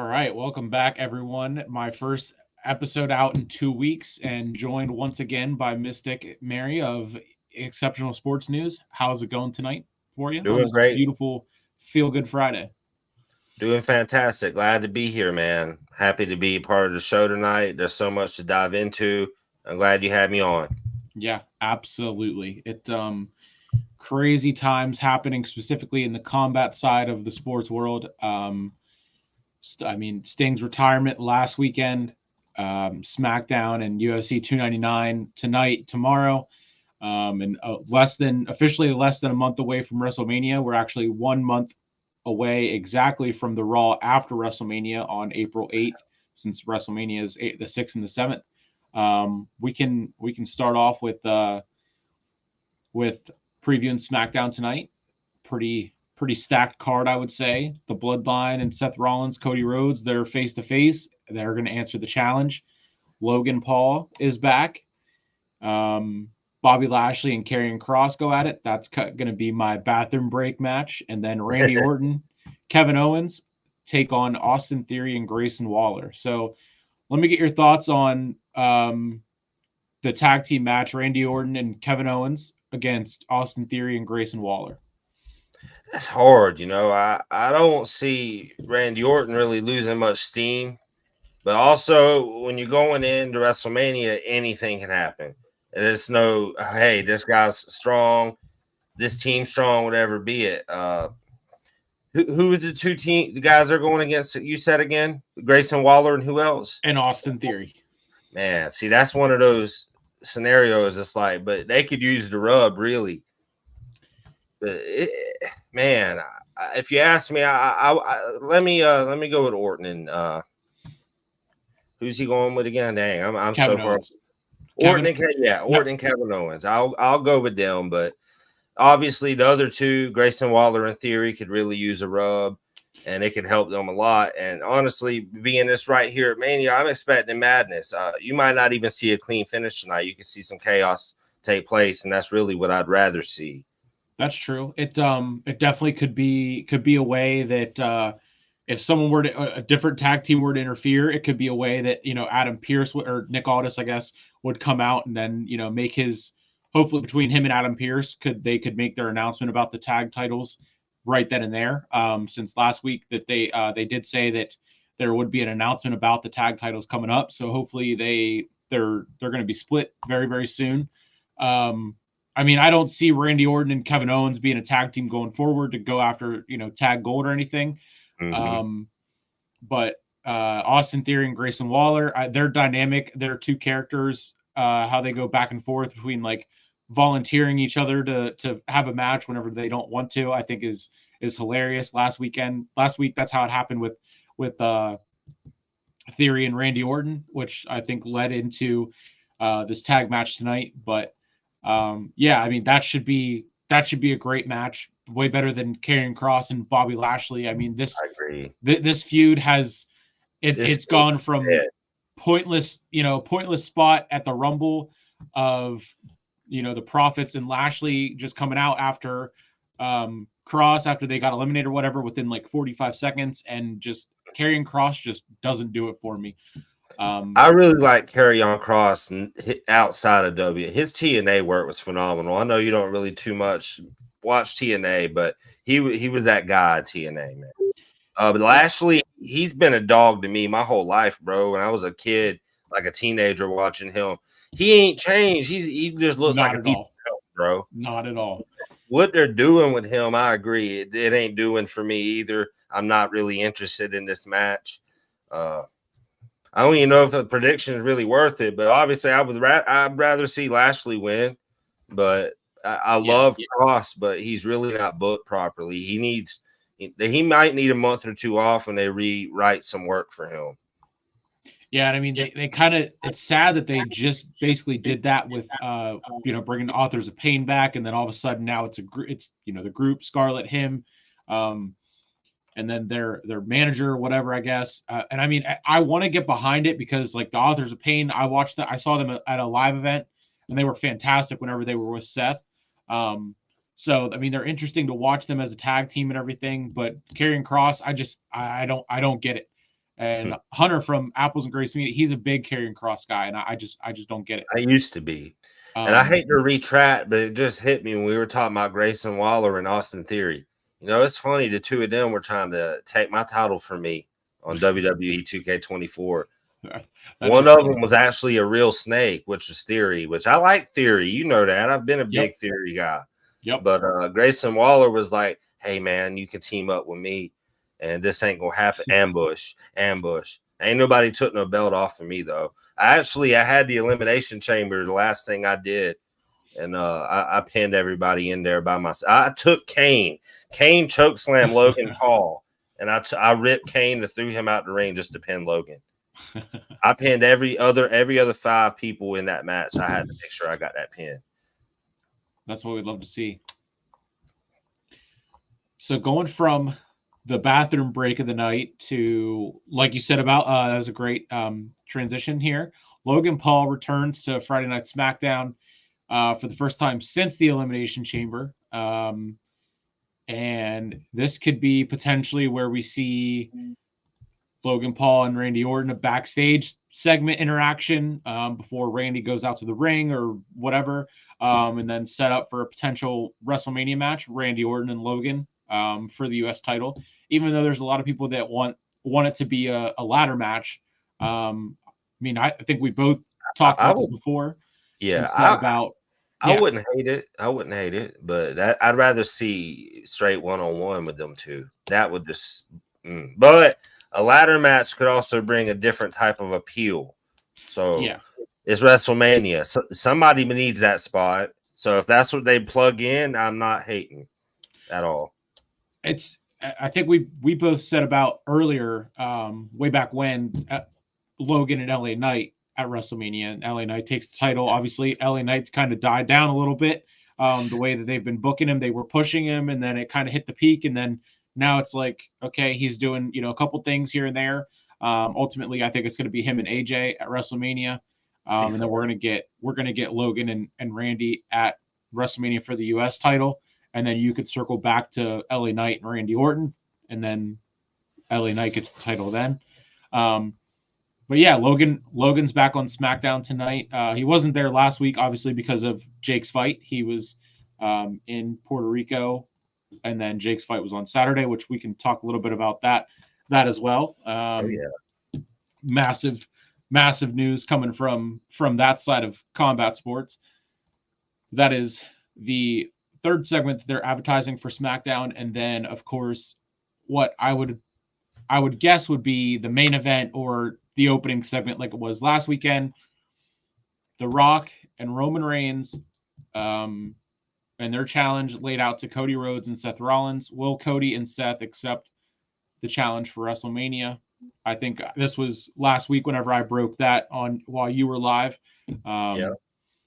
right, welcome back, everyone. My first episode out in 2 weeks, and joined once again by Mystic Mary of Exceptional Sports News. How's it going tonight for you on Doing this great. beautiful Feel Good Friday? Doing fantastic. Glad to be here, man. Happy to be part of the show tonight. There's so much to dive into. I'm glad you had me on. Yeah, absolutely. Crazy times happening specifically in the combat side of the sports world. Sting's retirement last weekend, SmackDown and UFC 299 tonight, tomorrow, and officially less than a month away from WrestleMania. We're actually 1 month away exactly from the Raw after WrestleMania on April 8th, since WrestleMania is the 6th and the 7th. We can start off with previewing SmackDown tonight. Pretty stacked card, I would say. The Bloodline and Seth Rollins, Cody Rhodes, they're face to face. They're going to answer the challenge. Logan Paul is back. Bobby Lashley and Karrion Kross go at it. That's going to be my bathroom break match. And then Randy Orton, Kevin Owens take on Austin Theory and Grayson Waller. So let me get your thoughts on the tag team match, Randy Orton and Kevin Owens against Austin Theory and Grayson Waller. That's hard, I don't see Randy Orton really losing much steam. But also, when you're going into WrestleMania, anything can happen. And it's no, hey, this guy's strong, this team's strong, whatever be it. Who is the guys are going against? You said again, Grayson Waller and who else? And Austin Theory. Man, see, that's one of those scenarios. It's like, but they could use the rub, really. But man, if you ask me, let me go with Orton and who's he going with again? Dang, I'm Kevin so far. Owens. Orton and Kevin Owens. I'll go with them, but obviously the other two, Grayson Waller and Theory, could really use a rub, and it could help them a lot. And honestly, being this right here at Mania, I'm expecting madness. You might not even see a clean finish tonight. You can see some chaos take place, and that's really what I'd rather see. That's true. It definitely could be a way that if someone were a different tag team were to interfere, it could be a way that Adam Pearce or Nick Aldis, I guess, would come out and then make his, hopefully between him and Adam Pearce could make their announcement about the tag titles right then and there. Since last week that they did say that there would be an announcement about the tag titles coming up, so hopefully they're going to be split very, very soon. I don't see Randy Orton and Kevin Owens being a tag team going forward to go after tag gold or anything. Mm-hmm. But Austin Theory and Grayson Waller, they're dynamic. They're two characters. How they go back and forth between like volunteering each other to have a match whenever they don't want to, I think is hilarious. Last week, that's how it happened with Theory and Randy Orton, which I think led into this tag match tonight. But that should be a great match, way better than Karrion Kross and Bobby Lashley. I agree. This feud has it's gone from pointless spot at the Rumble of the Profits and Lashley just coming out after Kross after they got eliminated or whatever within like 45 seconds, and just Karrion Kross just doesn't do it for me. I really like Karrion Kross outside of W. His TNA work was phenomenal. I know you don't really too much watch TNA, but he was that guy at TNA, man. But Lashley, he's been a dog to me my whole life, bro. When I was a kid, like a teenager watching him, he ain't changed. He just looks like a piece of milk, bro. Not at all. What they're doing with him, I agree. It ain't doing for me either. I'm not really interested in this match. I don't even know if the prediction is really worth it, but obviously I'd rather see Lashley win. But I love Kross, but he's really not booked properly. He might need a month or two off when they rewrite some work for him. Yeah, and they kind of, it's sad that they just basically did that with bringing Authors of Pain back, and then all of a sudden now it's the group, Scarlett, him, and then their manager or whatever, I guess. And I want to get behind it because like the Authors of Pain, I saw them at a live event, and they were fantastic whenever they were with Seth. So they're interesting to watch them as a tag team and everything. But Karrion Kross, I don't get it. And Hunter from Apples and Grace Media, he's a big Karrion Kross guy, and I just don't get it. I used to be. And I hate to retract, but it just hit me when we were talking about Grayson Waller and Austin Theory. It's funny. The two of them were trying to take my title from me on WWE 2K24. One of them was actually a real snake, which was Theory, which I like Theory. You know that. I've been a big Theory guy. Yep. But Grayson Waller was like, hey, man, you can team up with me, and this ain't going to happen. Ambush. Ain't nobody took no belt off of me, though. I had the Elimination Chamber, the last thing I did, and I pinned everybody in there by myself. I took Kane. Kane chokeslammed Logan Paul, and I ripped Kane and threw him out the ring just to pin Logan. I pinned every other 5 people in that match. I had to make sure I got that pin. That's what we'd love to see. So going from the bathroom break of the night to, like you said about, that was a great transition here. Logan Paul returns to Friday Night SmackDown for the first time since the Elimination Chamber. And this could be potentially where we see Logan Paul and Randy Orton, a backstage segment interaction before Randy goes out to the ring or whatever, and then set up for a potential WrestleMania match, Randy Orton and Logan for the U.S. title. Even though there's a lot of people that want it to be a ladder match. I think we both talked about this before. Yeah, I wouldn't hate it, but I'd rather see straight one-on-one with them two. That would just but a ladder match could also bring a different type of appeal. So it's WrestleMania. So somebody needs that spot. So if that's what they plug in, I'm not hating at all. I think we both said about earlier, way back when, Logan and LA Knight at WrestleMania, and LA Knight takes the title. Obviously, LA Knight's kind of died down a little bit. The way that they've been booking him, they were pushing him, and then it kind of hit the peak, and then now it's like, okay, he's doing a couple things here and there. Ultimately, I think it's going to be him and AJ at WrestleMania, and then we're gonna get Logan and Randy at WrestleMania for the U.S. title, and then you could circle back to LA Knight and Randy Orton, and then LA Knight gets the title then. But yeah, Logan's back on SmackDown tonight. He wasn't there last week, obviously, because of Jake's fight. He was in Puerto Rico, and then Jake's fight was on Saturday, which we can talk a little bit about that as well. Massive news coming from that side of combat sports. That is the third segment that they're advertising for SmackDown, and then of course, what I would guess would be the main event or the opening segment, like it was last weekend. The Rock and Roman Reigns, and their challenge laid out to Cody Rhodes and Seth Rollins. Will Cody and Seth accept the challenge for WrestleMania? I think this was last week whenever I broke that on while you were live. Yeah,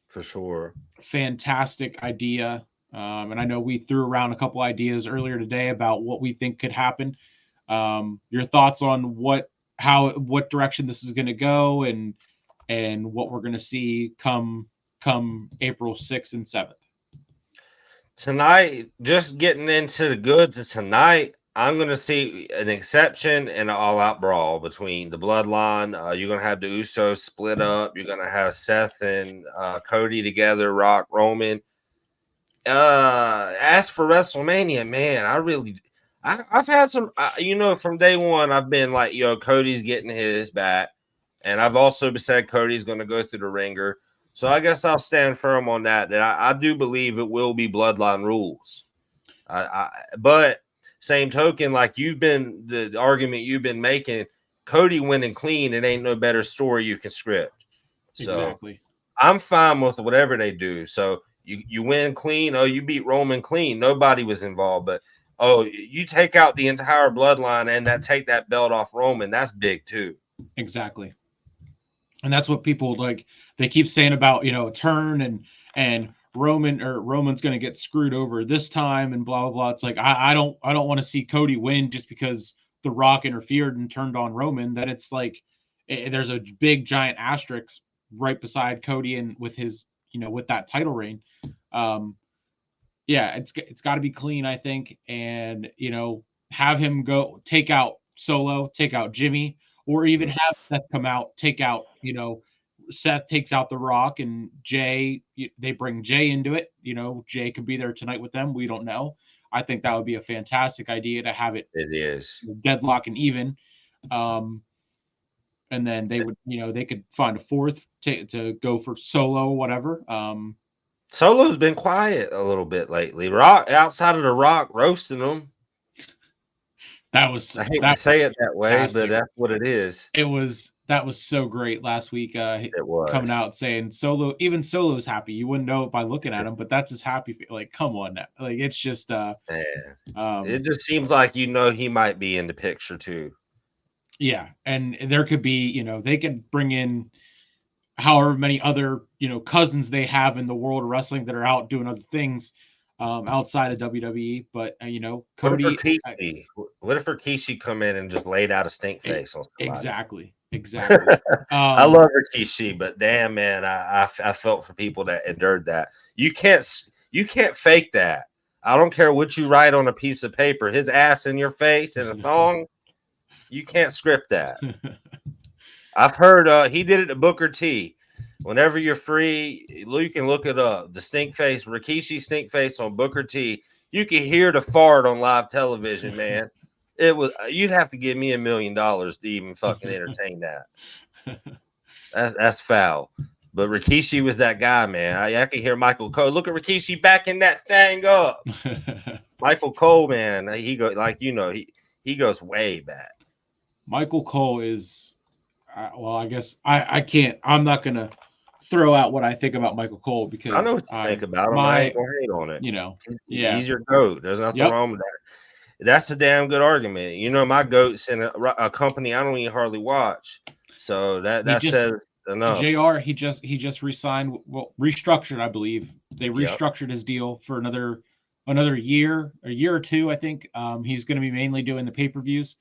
for sure. Fantastic idea. And I know we threw around a couple ideas earlier today about what we think could happen. Your thoughts on what direction this is going to go and what we're going to see come April 6th and 7th. Tonight, just getting into the goods of tonight, I'm going to see an exception and an all-out brawl between the Bloodline. You're going to have the Usos split up. You're going to have Seth and Cody together, Rock, Roman. As for WrestleMania, man, I've had some, from day one, I've been like, Cody's getting his back. And I've also said Cody's going to go through the ringer. So I guess I'll stand firm on that I do believe it will be Bloodline rules. But same token, like the argument you've been making, Cody winning clean, it ain't no better story you can script. So exactly. I'm fine with whatever they do. So you win clean. Oh, you beat Roman clean. Nobody was involved, but you take out the entire Bloodline and take that belt off Roman. That's big too. Exactly. And that's what people like. They keep saying about, a turn and Roman's going to get screwed over this time and blah, blah, blah. It's like, I don't want to see Cody win just because The Rock interfered and turned on Roman. That it's like, there's a big giant asterisk right beside Cody and with his, with that title reign. Yeah, it's got to be clean, I think. And, have him go take out Solo, take out Jimmy, or even have Seth come out, take out, Seth takes out The Rock and Jay. They bring Jay into it. Jay could be there tonight with them. We don't know. I think that would be a fantastic idea to have it It is. deadlock and even. And then they would, they could find a fourth to go for Solo, whatever. Solo's been quiet a little bit lately. Rock, outside of The Rock roasting him. That was, I hate to say it that way, but that's what it is. That was so great last week. It was coming out saying even Solo's happy. You wouldn't know it by looking at him, but that's his happy. Like, come on, now. Like, it's just man. It just seems like he might be in the picture too. Yeah, and there could be, they could bring in however many other, cousins they have in the world of wrestling that are out doing other things outside of WWE. But Cody. What if Rikishi come in and just laid out a stink face on somebody? Exactly. I love Rikishi, but damn, man, I felt for people that endured that. You can't fake that. I don't care what you write on a piece of paper. His ass in your face in a thong. You can't script that. I've heard he did it to Booker T. Whenever you're free, you can look it up. The stink face, Rikishi stink face on Booker T. You can hear the fart on live television, man. You'd have to give me $1 million to even fucking entertain that. That's foul. But Rikishi was that guy, man. I can hear Michael Cole. Look at Rikishi backing that thing up. Michael Cole, man, he goes he goes way back. Michael Cole is, well, I guess I can't. I'm not gonna throw out what I think about Michael Cole because I know what you think about him. I ain't gonna hate on it. He's your GOAT. There's nothing wrong with that. That's a damn good argument. My GOAT's in a company I don't even hardly watch, so that says enough. JR, he just resigned, restructured, I believe. They restructured his deal for another year, a year or two, I think. He's going to be mainly doing the pay-per-views.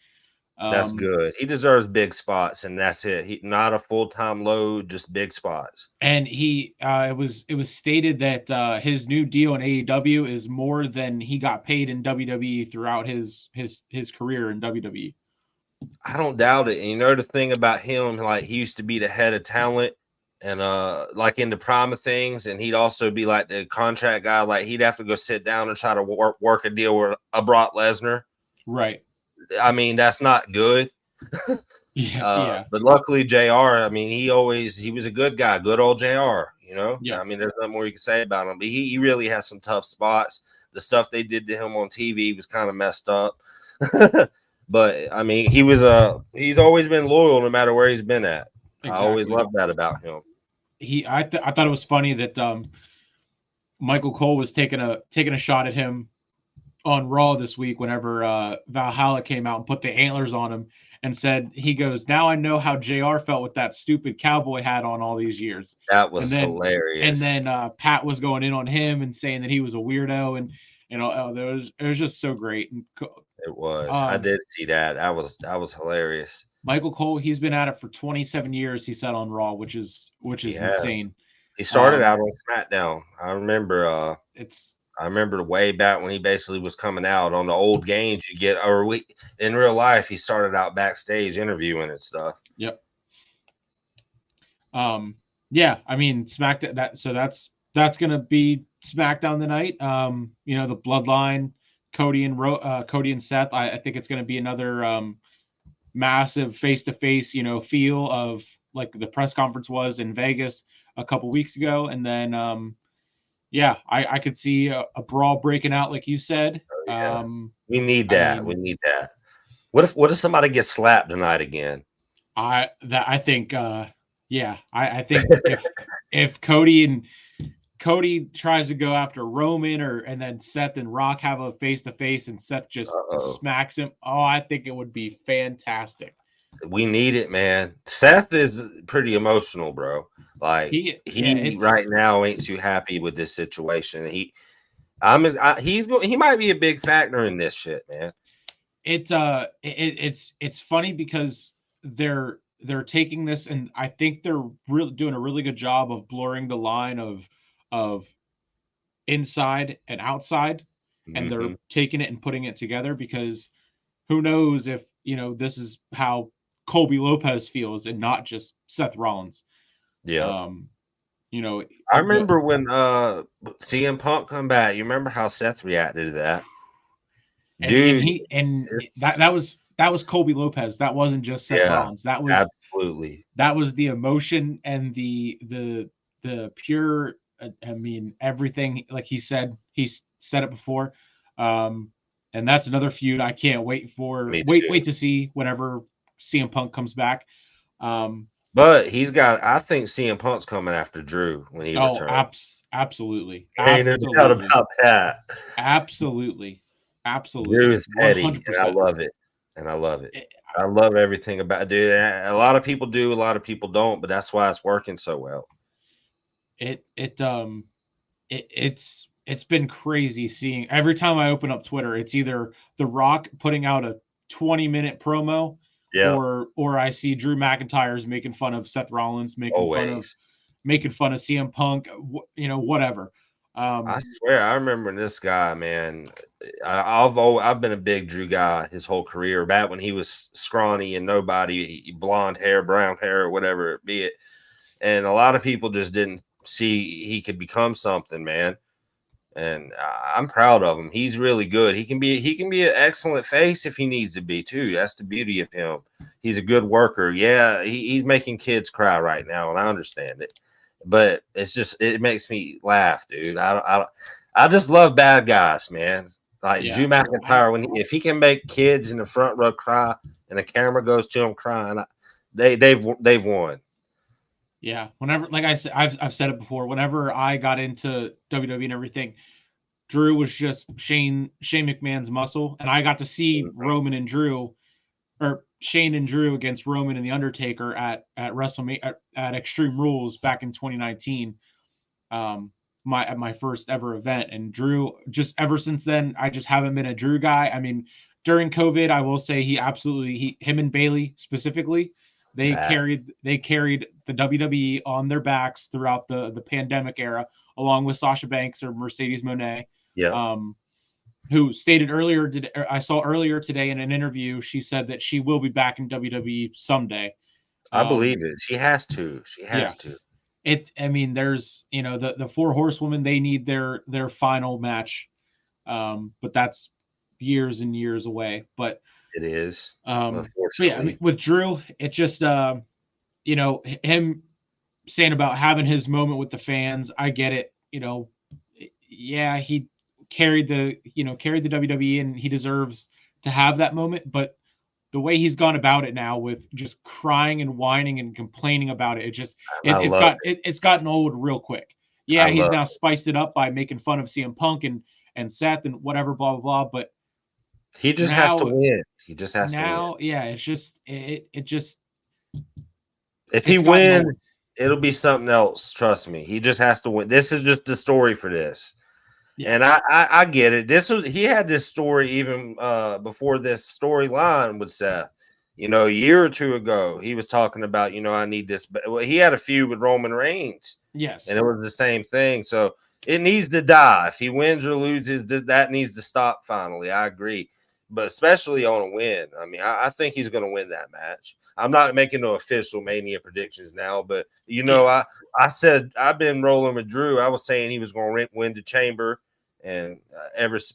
That's good. He deserves big spots, and that's it. He not a full-time load, just big spots. And it was stated that his new deal in AEW is more than he got paid in WWE throughout his career in WWE. I don't doubt it. And the thing about him, like he used to be the head of talent and like in the prime of things, and he'd also be like the contract guy. Like he'd have to go sit down and try to work a deal with a Brock Lesnar. Right. I mean, that's not good. Yeah. But luckily, JR, I mean, he was a good guy, good old JR, Yeah. I mean, there's nothing more you can say about him, but he really has some tough spots. The stuff they did to him on TV was kind of messed up. But I mean, he's always been loyal no matter where he's been at. Exactly. I always loved that about him. I thought it was funny that Michael Cole was taking a shot at him on Raw this week whenever Valhalla came out and put the antlers on him and said, he goes, now I know how JR felt with that stupid cowboy hat on all these years. That was hilarious. And then Pat was going in on him and saying that he was a weirdo, and it was just so great. And it was. I did see that. That was hilarious. Michael Cole, he's been at it for 27 years. He said on Raw, which is insane. He started out on SmackDown. I remember. I remember way back when he basically was coming out on the old games you get, in real life, he started out backstage interviewing and stuff. Yep. Yeah, I mean, SmackDown. That's gonna be SmackDown tonight. The Bloodline, Cody and Seth. I think it's gonna be another massive face-to-face, feel of like the press conference was in Vegas a couple weeks ago, and then. Yeah, I could see a brawl breaking out, like you said. Oh, yeah. We need that. We need that. What if somebody gets slapped tonight again? I think if Cody tries to go after Roman and then Seth and Rock have a face to face and Seth just smacks him, I think it would be fantastic. We need it, man. Seth is pretty emotional, bro. Like he right now ain't too happy with this situation. He might be a big factor in this shit, man. It's funny because they're taking this, and I think they're really doing a really good job of blurring the line of inside and outside, and they're taking it and putting it together, because who knows if this is how Colby Lopez feels and not just Seth Rollins. Yeah. You know, I remember when CM Punk come back. You remember how Seth reacted to that? Dude, that was Colby Lopez. That wasn't just Seth Rollins. That was absolutely. That was the emotion and the pure. I mean, everything. Like he said it before. And that's another feud I can't wait for. Wait to see whenever CM Punk comes back. But I think CM Punk's coming after Drew when he returns. Absolutely. Ain't no doubt about that. Absolutely. Drew is petty, and I love it. I love everything about it, dude. And a lot of people do, a lot of people don't, but that's why it's working so well. It's been crazy seeing every time I open up Twitter, it's either The Rock putting out a 20-minute promo, or I see Drew McIntyre's making fun of Seth Rollins, making fun of CM Punk, whatever. I swear, I remember this guy, man. I've been a big Drew guy his whole career. Back when he was scrawny and nobody, blonde hair, brown hair, or whatever it be it, and a lot of people just didn't see he could become something, man. And I'm proud of him. He's really good. He can be an excellent face if he needs to be too. That's the beauty of him. He's a good worker. Yeah, he's making kids cry right now, and I understand it. But it makes me laugh, dude. I just love bad guys, man. Like Drew McIntyre, if he can make kids in the front row cry, and the camera goes to him crying, they've won. Yeah, whenever, like I said, I've said it before. Whenever I got into WWE and everything, Drew was just Shane McMahon's muscle, and I got to see Roman and Drew, or Shane and Drew against Roman and the Undertaker at WrestleMania at Extreme Rules back in 2019. My first ever event, and Drew, just ever since then, I just haven't been a Drew guy. I mean, during COVID, I will say him and Bayley specifically, they carried the WWE on their backs throughout the pandemic era, along with Sasha Banks or Mercedes Moné. Yeah. Who stated earlier, I saw earlier today in an interview, she said that she will be back in WWE someday. I believe it. She has to. She has to. I mean, there's, the four horsewomen, they need their final match. But that's years and years away. But it is. Unfortunately. I mean, with Drew, it just, him saying about having his moment with the fans. I get it. He carried the WWE, and he deserves to have that moment. But the way he's gone about it now, with just crying and whining and complaining about it, it's gotten old real quick. Yeah, he's now spiced it up by making fun of CM Punk and Seth and whatever, blah blah blah. But he just has to win. He just has to win. Yeah, it's just if he wins, it'll be something else. Trust me. He just has to win. This is just the story for this. Yeah. And I get it. He had this story even before this storyline with Seth. A year or two ago, he was talking about, I need this. But he had a feud with Roman Reigns. Yes. And it was the same thing. So it needs to die. If he wins or loses, that needs to stop finally. I agree. But especially on a win. I mean, I think he's going to win that match. I'm not making no official Mania predictions now, but, I said I've been rolling with Drew. I was saying he was going to win the Chamber. And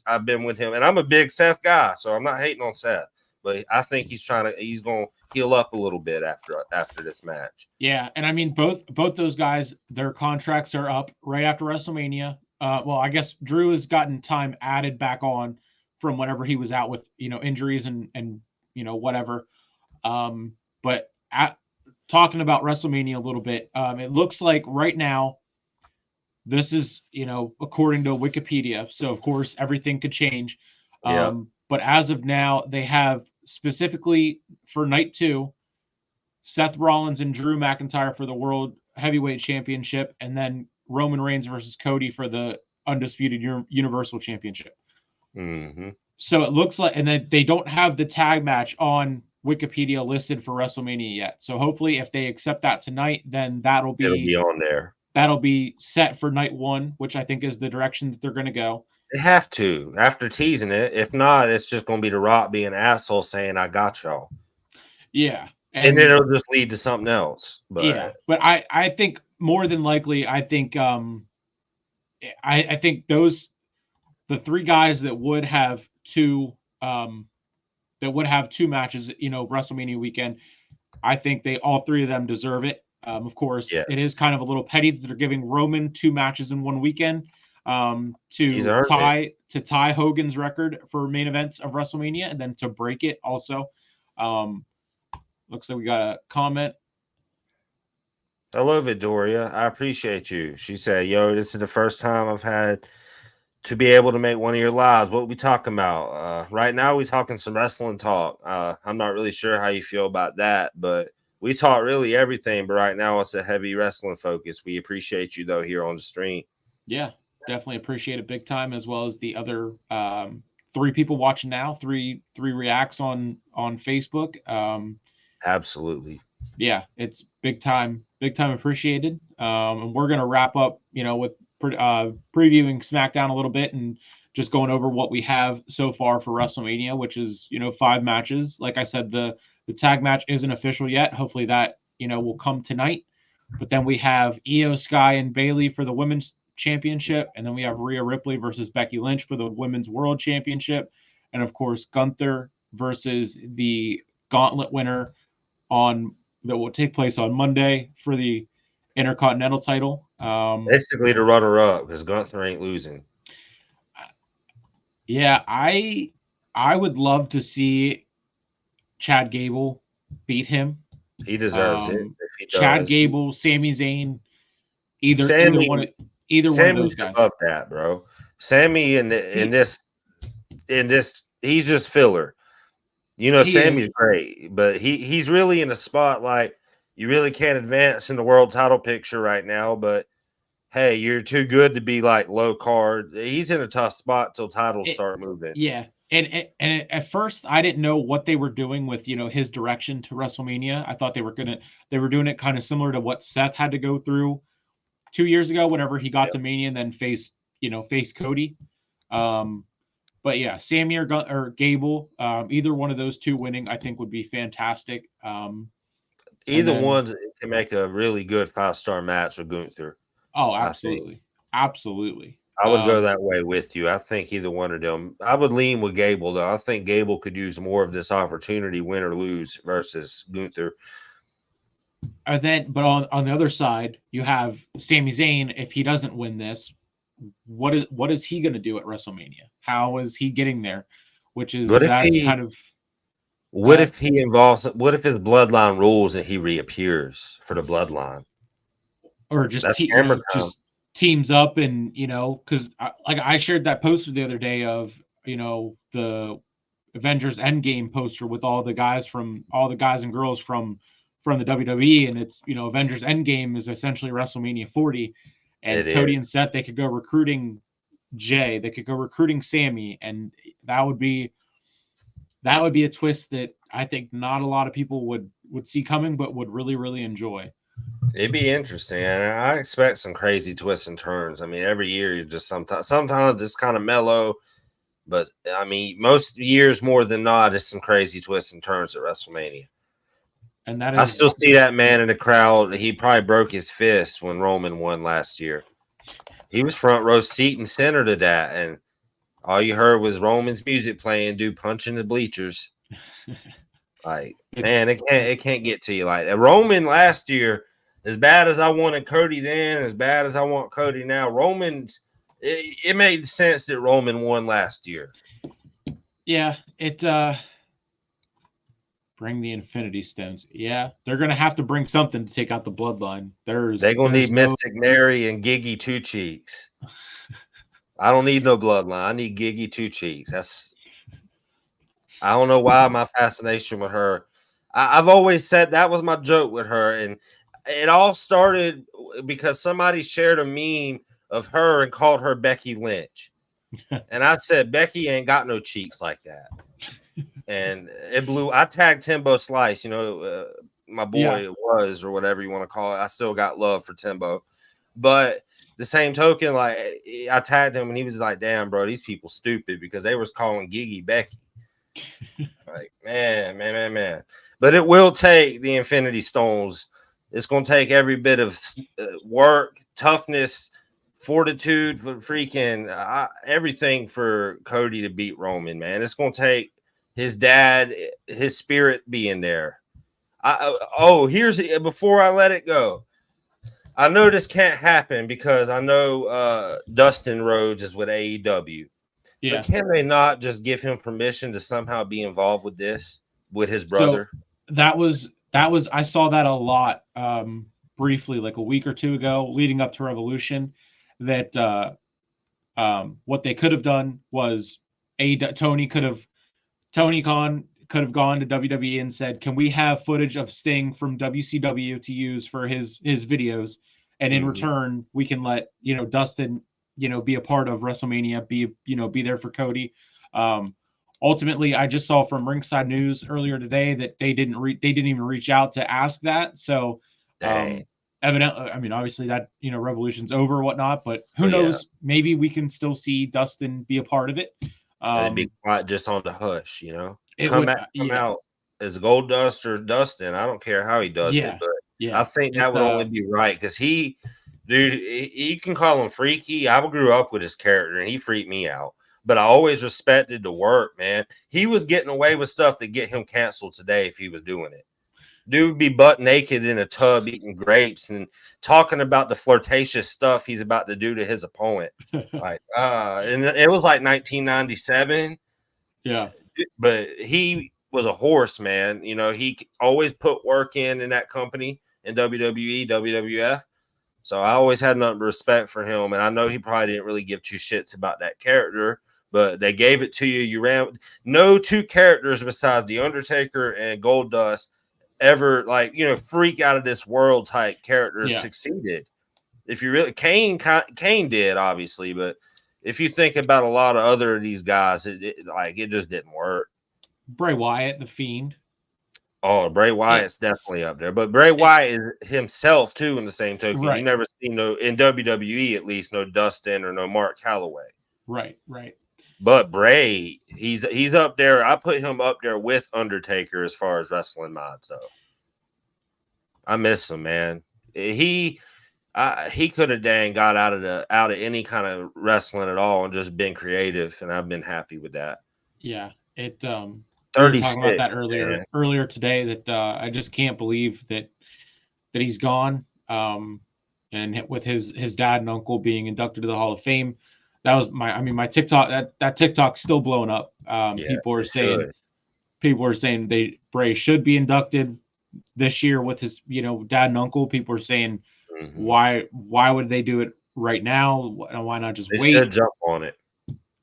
I've been with him, and I'm a big Seth guy, so I'm not hating on Seth, but I think he's going to heal up a little bit after this match. Yeah, and I mean both those guys, their contracts are up right after WrestleMania. Well, I guess Drew has gotten time added back on from whenever he was out with injuries and whatever. But talking about WrestleMania a little bit, it looks like right now. This is, according to Wikipedia. So, of course, everything could change. But as of now, they have specifically for night 2, Seth Rollins and Drew McIntyre for the World Heavyweight Championship, and then Roman Reigns versus Cody for the Undisputed Universal Championship. Mm-hmm. So it looks like, and then they don't have the tag match on Wikipedia listed for WrestleMania yet. So hopefully if they accept that tonight, then it'll be on there. That'll be set for night 1, which I think is the direction that they're going to go. They have to, after teasing it. If not, it's just going to be The Rock being an asshole saying, I got y'all. Yeah. And then it'll just lead to something else. But yeah, but I think more than likely, I think I think the three guys that would have two matches, WrestleMania weekend, I think all three of them deserve it. Of course, yeah, it is kind of a little petty that they're giving Roman two matches in one weekend he's earned it. to tie Hogan's record for main events of WrestleMania, and then to break it also. Looks like we got a comment. Hello, Victoria. I appreciate you. She said, "Yo, this is the first time I've had to be able to make one of your lives. What we talking about? Right now, we talking some wrestling talk. I'm not really sure how you feel about that, but we talk really everything. But right now, it's a heavy wrestling focus. We appreciate you though here on the stream. Yeah, definitely appreciate it big time, as well as the other three people watching now, three reacts on Facebook. Absolutely. Yeah, it's big time appreciated. And we're gonna wrap up, with previewing SmackDown a little bit and just going over what we have so far for WrestleMania, which is 5 matches. Like I said, the tag match isn't official yet. Hopefully that will come tonight. But then we have Io Sky and Bayley for the women's championship, and then we have Rhea Ripley versus Becky Lynch for the women's world championship, and of course Gunther versus the Gauntlet winner that will take place on Monday for the Intercontinental title. Basically, the runner-up because Gunther ain't losing. Yeah, I would love to see Chad Gable beat him. He deserves it. If he Chad does. Gable, Sami Zayn, either one of those guys. Above that, bro. Sammy in this, he's just filler. Sammy's great, but he's really in a spot like you really can't advance in the world title picture right now. But hey, you're too good to be like low card. He's in a tough spot till titles start moving. Yeah. And at first I didn't know what they were doing with, his direction to WrestleMania. I thought they were doing it kind of similar to what Seth had to go through 2 years ago whenever he got to Mania and then faced Cody. But yeah, Sammy or Gable, either one of those two winning, I think would be fantastic. Either one can make a really good 5-star match with Gunther. Oh, absolutely. Absolutely. I would go that way with you. I think either one of them. I would lean with Gable, though. I think Gable could use more of this opportunity, win or lose, versus Gunther. But on the other side, you have Sami Zayn. If he doesn't win this, what is he going to do at WrestleMania? How is he getting there? What if his bloodline rules and he reappears for the bloodline, or just teams up and because I shared that poster the other day of the Avengers Endgame poster with all the guys and girls from the WWE, and it's Avengers Endgame is essentially WrestleMania 40, and Cody and Seth, they could go recruiting Jay, they could go recruiting Sammy, and that would be a twist that I think not a lot of people would see coming, but would really, really enjoy. It'd be interesting, and I expect some crazy twists and turns. I mean, every year you just sometimes it's kind of mellow, but I mean, most years more than not, it's some crazy twists and turns at WrestleMania. And that is, I still see that man in the crowd. He probably broke his fist when Roman won last year. He was front row seat and center to that, and all you heard was Roman's music playing, dude punching the bleachers. Like, man, it can't get to you like that. Roman last year, as bad as I wanted Cody then, as bad as I want Cody now, it made sense that Roman won last year. Yeah, bring the Infinity Stones. Yeah, they're gonna have to bring something to take out the bloodline. They're gonna need Mystic Mary and Giggy Two Cheeks. I don't need no bloodline. I need Giggy Two Cheeks. I don't know why my fascination with her. I've always said that was my joke with her, and it all started because somebody shared a meme of her and called her Becky Lynch, and I said Becky ain't got no cheeks like that. And it blew. I tagged Timbo Slice, my boy was, or whatever you want to call it. I still got love for Timbo, but the same token, like I tagged him and he was like, "Damn, bro, these people stupid," because they was calling Giggy Becky. Like, man. But it will take the Infinity Stones. It's going to take every bit of work, toughness, fortitude, for freaking everything for Cody to beat Roman, man. It's going to take his dad, his spirit being there. Here's before I let it go. I know this can't happen because I know Dustin Rhodes is with AEW. Yeah. But can they not just give him permission to somehow be involved with this with his brother? So that was I saw that a lot briefly, like a week or two ago, leading up to Revolution. That what they could have done was Tony Khan could have gone to WWE and said, "Can we have footage of Sting from WCW to use for his videos?" And in return, we can let Dustin be a part of WrestleMania, be there for Cody. Ultimately, I just saw from Ringside News earlier today that they didn't even reach out to ask that. So, evidently, I mean, obviously that Revolution's over or whatnot, but who knows? Maybe we can still see Dustin be a part of it. It'd be quiet just on the hush, It come would out as Goldust or Dustin. I don't care how he does it, but I think that would only be right because he can call him freaky. I grew up with his character and he freaked me out. But I always respected the work, man. He was getting away with stuff to get him canceled today if he was doing it. Dude would be butt naked in a tub eating grapes and talking about the flirtatious stuff he's about to do to his opponent. And it was like 1997. Yeah. But he was a horse, man. He always put work in that company in WWE, WWF. So I always had nothing but respect for him. And I know he probably didn't really give two shits about that character. But they gave it to you. You ran. No two characters besides The Undertaker and Goldust ever freak out of this world type characters succeeded. If you really Kane did obviously, but if you think about a lot of other of these guys, it just didn't work. Bray Wyatt, the Fiend. Oh, Bray Wyatt's definitely up there, but Bray Wyatt is himself too. In the same token, you never seen in WWE at least no Dustin or no Mark Calloway. Right. But Bray, he's up there. I put him up there with Undertaker as far as wrestling mods, though. I miss him, man. He could have got out of any kind of wrestling at all and just been creative, and I've been happy with that. Yeah, we were 36, talking about that earlier today. That I just can't believe that he's gone. And with his dad and uncle being inducted to the Hall of Fame. That was my TikTok. That TikTok's still blowing up. People are saying Bray should be inducted this year with his dad and uncle. People are saying why would they do it right now? Why not just wait? They should jump on it.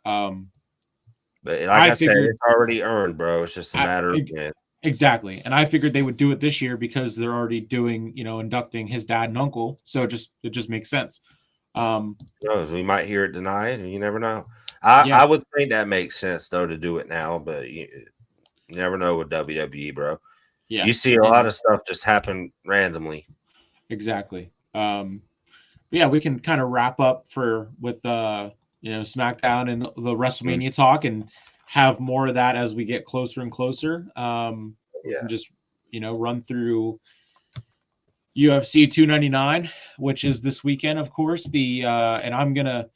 But like I said, it's already earned, bro. It's just a matter of exactly. And I figured they would do it this year because they're already doing inducting his dad and uncle. So it just makes sense. We might hear it denied, and you never know. I would think that makes sense though to do it now, but you never know with WWE, bro. Yeah, you see a lot of stuff just happen randomly. Exactly. We can kind of wrap up with SmackDown and the WrestleMania talk, and have more of that as we get closer and closer. We can just run through UFC 299, which is this weekend, of course. And I'm gonna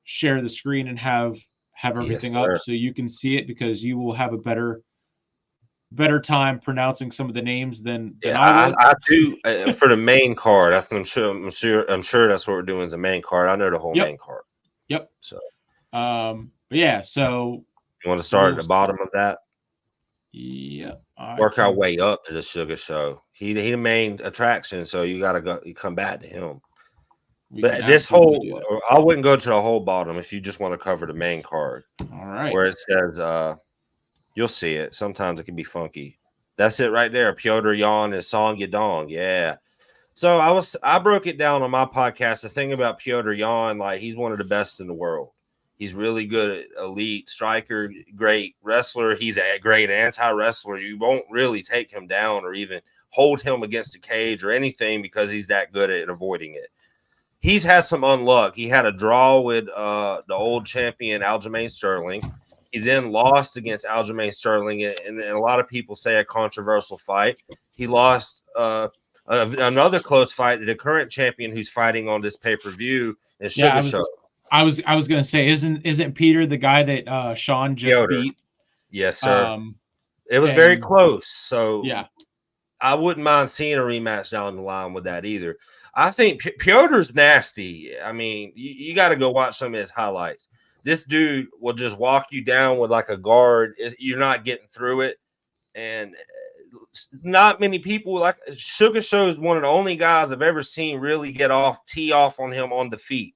share the screen and have everything up so you can see it, because you will have a better time pronouncing some of the names than I would. I do for the main card. I'm sure that's what we're doing is the main card. I know the whole main card. Yep. So, so you want to start at the bottom of that? Yeah. Work our way up to the Sugar Show. He the main attraction, so you gotta go. You come back to him. But this I wouldn't go to the whole bottom if you just want to cover the main card. All right. Where it says, you'll see it. Sometimes it can be funky. That's it right there. Piotr Jan and Song Yadong. Yeah. So I broke it down on my podcast. The thing about Piotr Jan, he's one of the best in the world. He's really good at elite striker, great wrestler. He's a great anti-wrestler. You won't really take him down or even hold him against the cage or anything because he's that good at avoiding it. He's had some unluck. He had a draw with the old champion Aljamain Sterling. He then lost against Aljamain Sterling, and a lot of people say a controversial fight. He lost another close fight to the current champion who's fighting on this pay-per-view in Sugar Show. I was gonna say, isn't Peter the guy that Sean just Piotr. beat? Yes, sir. It was very close. So yeah, I wouldn't mind seeing a rematch down the line with that either. I think Piotr's nasty. I mean, you got to go watch some of his highlights. This dude will just walk you down with like a guard. You're not getting through it. And not many people, like Sugar Show is one of the only guys I've ever seen really tee off on him on the feet.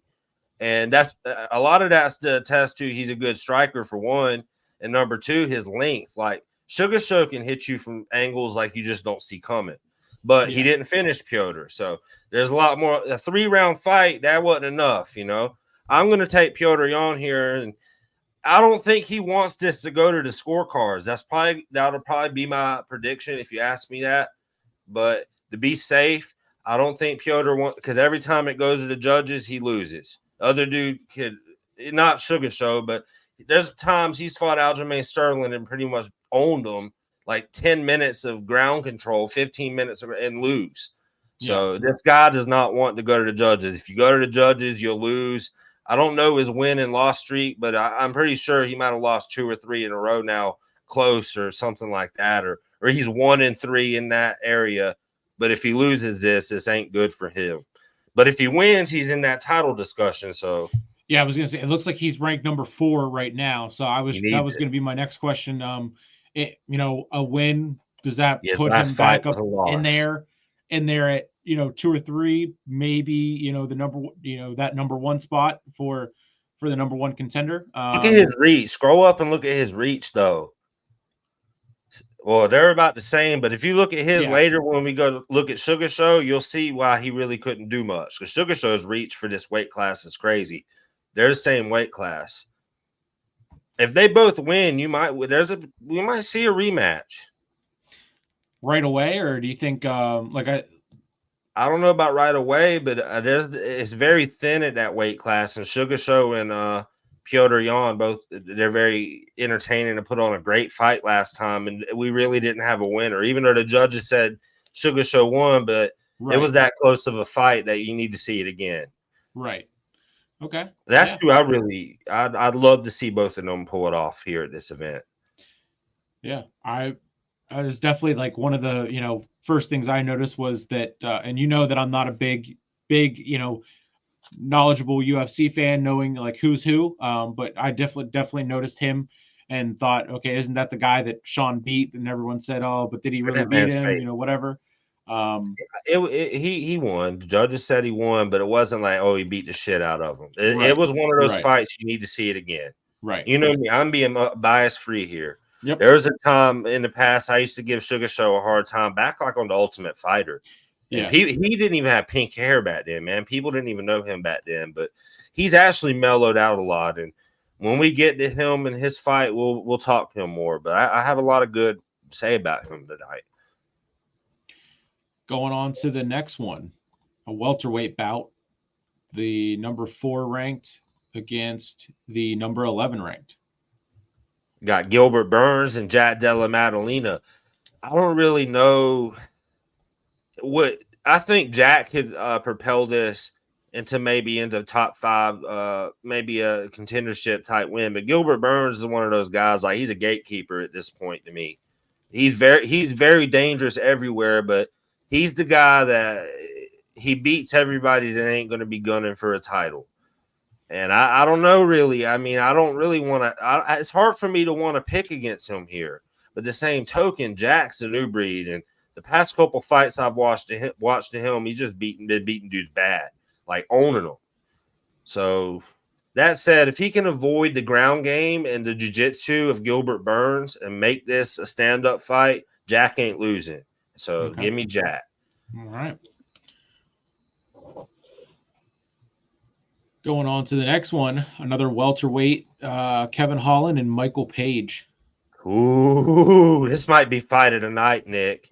And that's a lot of that's to attest to he's a good striker for one. And number two, his length. Like Sugar Show can hit you from angles like you just don't see coming. But he didn't finish Piotr. So there's a lot more. A 3-round fight, that wasn't enough, you know. I'm going to take Piotr Jan here, and I don't think he wants this to go to the scorecards. That'll probably be my prediction if you ask me that. But to be safe, I don't think Piotr wants, because every time it goes to the judges, he loses. The other dude could, not Sugar Show, but there's times he's fought Aljamain Sterling and pretty much owned him, like 10 minutes of ground control, 15 minutes and lose. So this guy does not want to go to the judges. If you go to the judges, you'll lose. I don't know his win and loss streak, but I'm pretty sure he might have lost 2 or 3 in a row now, close or something like that, or he's 1-3 in that area. But if he loses this ain't good for him. But if he wins, he's in that title discussion. So yeah, I was gonna say it looks like he's ranked number 4 right now. So that was gonna be my next question. A win, does that put him back up in there at 2 or 3, maybe the number 1 spot for the number 1 contender. Look at his reach. Scroll up and look at his reach, though. Well, they're about the same, but if you look at his later when we go to look at Sugar Show, you'll see why he really couldn't do much. Because Sugar Show's reach for this weight class is crazy. They're the same weight class. If they both win, we might see a rematch right away, or do you think I don't know about right away, but it's very thin at that weight class. And Sugar Show and Piotr Jan, both, they're very entertaining to put on a great fight last time. And we really didn't have a winner, even though the judges said Sugar Show won, but it was that close of a fight that you need to see it again. Right. Okay. That's who I'd love to see both of them pull it off here at this event. Yeah. I was definitely like one of the, first things I noticed was that, and that I'm not a big, knowledgeable UFC fan, knowing like who's who. But I definitely noticed him and thought, okay, isn't that the guy that Sean beat? And everyone said, oh, but did he really beat him? Whatever. He won. The judges said he won, but it wasn't like, oh, he beat the shit out of him. It was one of those fights you need to see it again. Right. You know me, I'm being bias free here. Yep. There was a time in the past I used to give Sugar Show a hard time back like on the Ultimate Fighter. Yeah. He didn't even have pink hair back then, man. People didn't even know him back then, but he's actually mellowed out a lot. And when we get to him and his fight, we'll talk to him more. But I have a lot of good to say about him tonight. Going on to the next one, a welterweight bout. The number 4 ranked against the number 11 ranked. Got Gilbert Burns and Jack Della Maddalena. I don't really know what I think Jack could propel this into top 5, maybe a contendership type win. But Gilbert Burns is one of those guys, like he's a gatekeeper at this point to me. He's very dangerous everywhere, but he's the guy that he beats everybody that ain't going to be gunning for a title. And I don't know, really. I mean, I don't really want to. It's hard for me to want to pick against him here. But the same token, Jack's a new breed. And the past couple fights I've watched to him, he's just been beating dudes bad, like owning them. So that said, if he can avoid the ground game and the jiu-jitsu of Gilbert Burns and make this a stand-up fight, Jack ain't losing. So give me Jack. All right. Going on to the next one, another welterweight, Kevin Holland and Michael Page. Ooh, this might be fight of the night, Nick.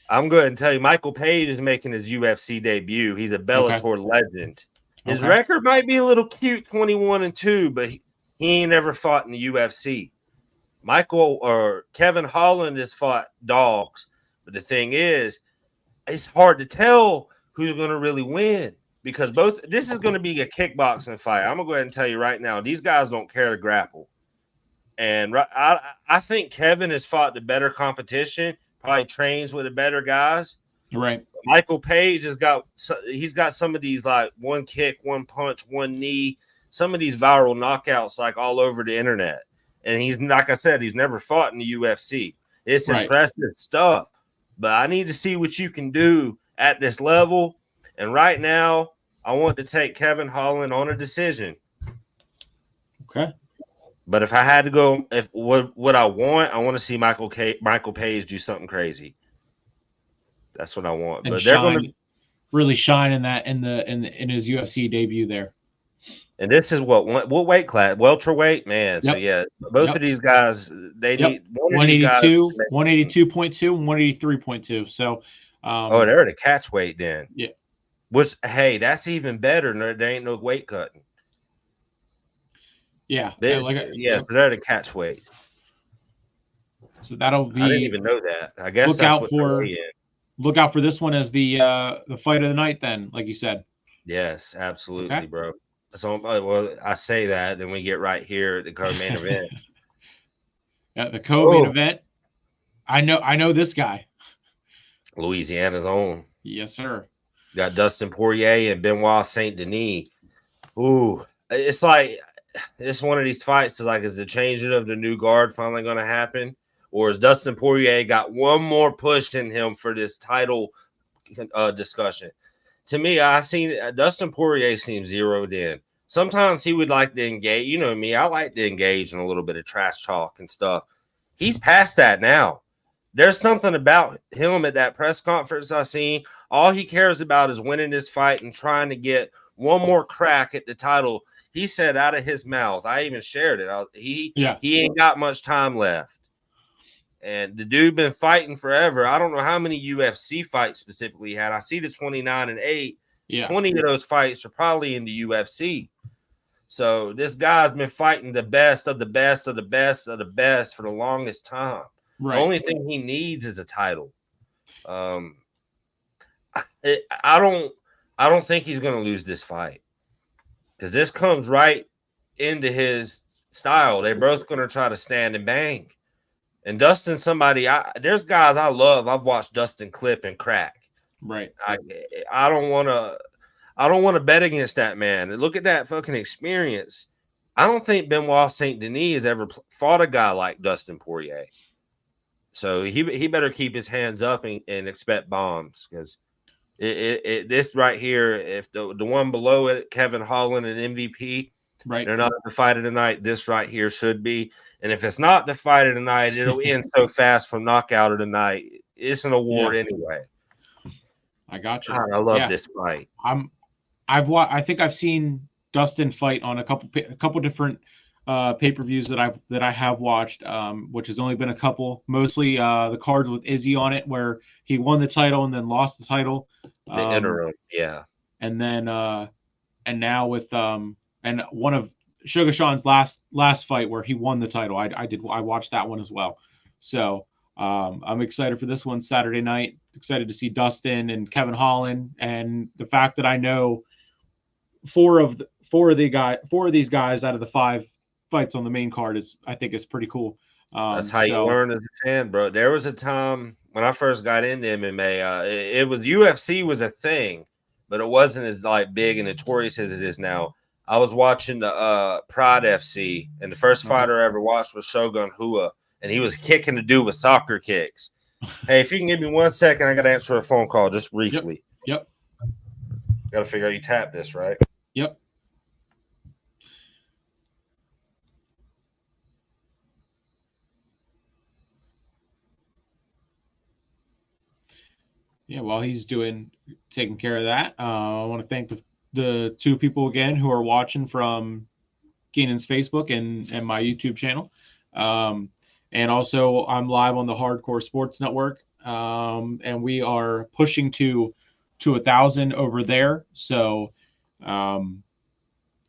I'm going to tell you, Michael Page is making his UFC debut. He's a Bellator legend. His record might be a little cute, 21-2, but he ain't never fought in the UFC. Michael or Kevin Holland has fought dogs, but the thing is, it's hard to tell who's going to really win because this is going to be a kickboxing fight. I'm going to go ahead and tell you right now, these guys don't care to grapple. And I think Kevin has fought the better competition, probably trains with the better guys. Right. Michael Page he's got some of these like one kick, one punch, one knee, some of these viral knockouts like all over the internet. And he's, like I said, he's never fought in the UFC. It's impressive stuff. But I need to see what you can do at this level. And right now, I want to take Kevin Holland on a decision. Okay. But if I had to go, what I want to see Michael Page do something crazy. That's what I want. And but they're going to really shine in that in his UFC debut there. And this is what weight class? Welterweight, man. Yep. So yeah, both of these guys, they need 182, 182.2, and 183.2. So they're at a catch weight then. Yeah. Which, hey, that's even better. There ain't no weight cutting. Yeah. So they're at a catch weight. So that'll be. I didn't even know that. I guess look out for this one as the fight of the night. Then, like you said. Yes, absolutely, bro. So, well, I say that, then we get right here at the co-main event. Yeah, the co-main event. I know this guy. Louisiana's own. Yes, sir. Got Dustin Poirier and Benoit Saint Denis. Ooh, it's like it's one of these fights. Is the changing of the new guard finally going to happen, or has Dustin Poirier got one more push in him for this title discussion? To me, I seen Dustin Poirier seems zeroed in. Sometimes he would like to engage. You know me, I like to engage in a little bit of trash talk and stuff. He's past that now. There's something about him at that press conference I seen. All he cares about is winning this fight and trying to get one more crack at the title. He said out of his mouth, I even shared it. He ain't got much time left. And the dude been fighting forever. I don't know how many UFC fights specifically he had. I see the 29-8. Yeah. 20 of those fights are probably in the UFC. So this guy's been fighting the best of the best of the best of the best for the longest time. Right. The only thing he needs is a title. I don't think he's going to lose this fight because this comes right into his style. They're both going to try to stand and bang. And Dustin, there's guys I love. I've watched Dustin clip and crack. Right. I don't want to bet against that man. And look at that fucking experience. I don't think Benoit Saint Denis has ever fought a guy like Dustin Poirier. So he better keep his hands up and expect bombs because this right here, if the one below it, Kevin Holland and MVP, right, they're not the fight of the night. This right here should be. And if it's not the fight of the night, it'll end so fast from knockout of the night. It's an award anyway. I got you. God, I love this fight. I think I've seen Dustin fight on a couple different pay-per-views that I have watched, which has only been a couple. Mostly the cards with Izzy on it, where he won the title and then lost the title. The interim, yeah. And then and now with and one of Sugar Sean's last fight where he won the title. I watched that one as well. So I'm excited for this one Saturday night. Excited to see Dustin and Kevin Holland, and the fact that I know four of these guys out of the 5 fights on the main card is pretty cool. That's how you learn as a fan, bro. There was a time when I first got into MMA, it was UFC was a thing, but it wasn't as like big and notorious as it is now. I was watching the Pride FC, and the first fighter I ever watched was Shogun Hua, and he was kicking the dude with soccer kicks. Hey, if you can give me 1 second, I got to answer a phone call just briefly. Yep. Got to figure out you tap this, right? Yep. Yeah, while he's taking care of that, I want to thank the 2 people again who are watching from Keenan's Facebook and my YouTube channel. And also I'm live on the Hardcore Sports Network. And we are pushing to 1,000 over there. So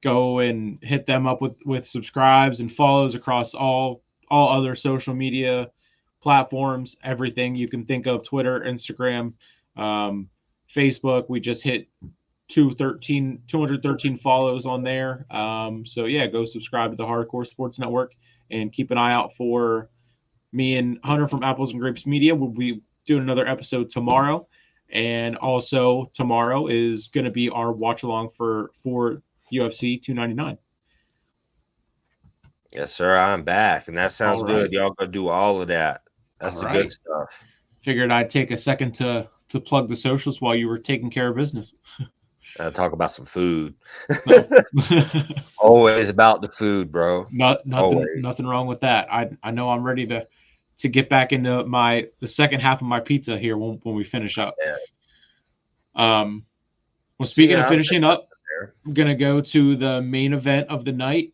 go and hit them up with subscribes and follows across all other social media platforms, everything you can think of, Twitter, Instagram, um, Facebook. We just hit 213 follows on there. So yeah, go subscribe to the Hardcore Sports Network and keep an eye out for me and Hunter from Apples and Grapes Media. We'll be doing another episode tomorrow. And also tomorrow is going to be our watch along for UFC 299. Yes, sir. I'm back, and that sounds good. Y'all go do all of that. That's the good stuff. Figured I'd take a second to plug the socials while you were taking care of business. Talk about some food. Always about the food, bro. Nothing wrong with that. I know I'm ready to get back into the second half of my pizza here when we finish up. Yeah. Well, speaking of finishing up, I'm gonna go to the main event of the night.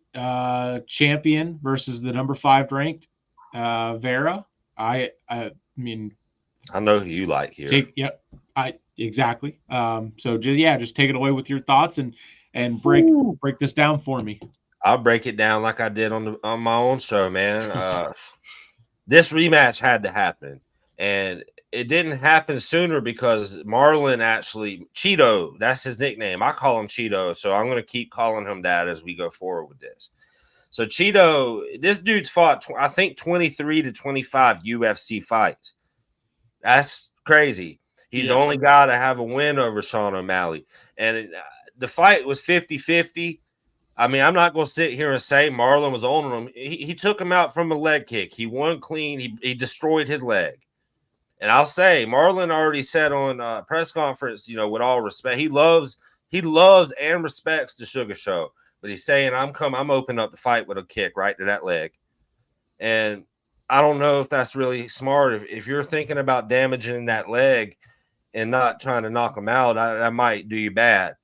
Champion versus the number 5 ranked Vera. I mean, I know who you like here. Exactly. So just take it away with your thoughts and break this down for me. I'll break it down like I did on my own show, man. This rematch had to happen, and it didn't happen sooner because Marlon Cheeto, that's his nickname. I call him Cheeto, so I'm going to keep calling him that as we go forward with this. So Cheeto, this dude's fought, I think, 23 to 25 UFC fights. That's crazy. He's the only guy to have a win over Sean O'Malley. And the fight was 50-50. I mean, I'm not going to sit here and say Marlon was on him. He took him out from a leg kick. He won clean. He destroyed his leg. And I'll say, Marlon already said on press conference, with all respect, he loves and respects the Sugar Show. But he's saying, I'm opening up the fight with a kick right to that leg. And I don't know if that's really smart. If you're thinking about damaging that leg and not trying to knock him out, that might do you bad.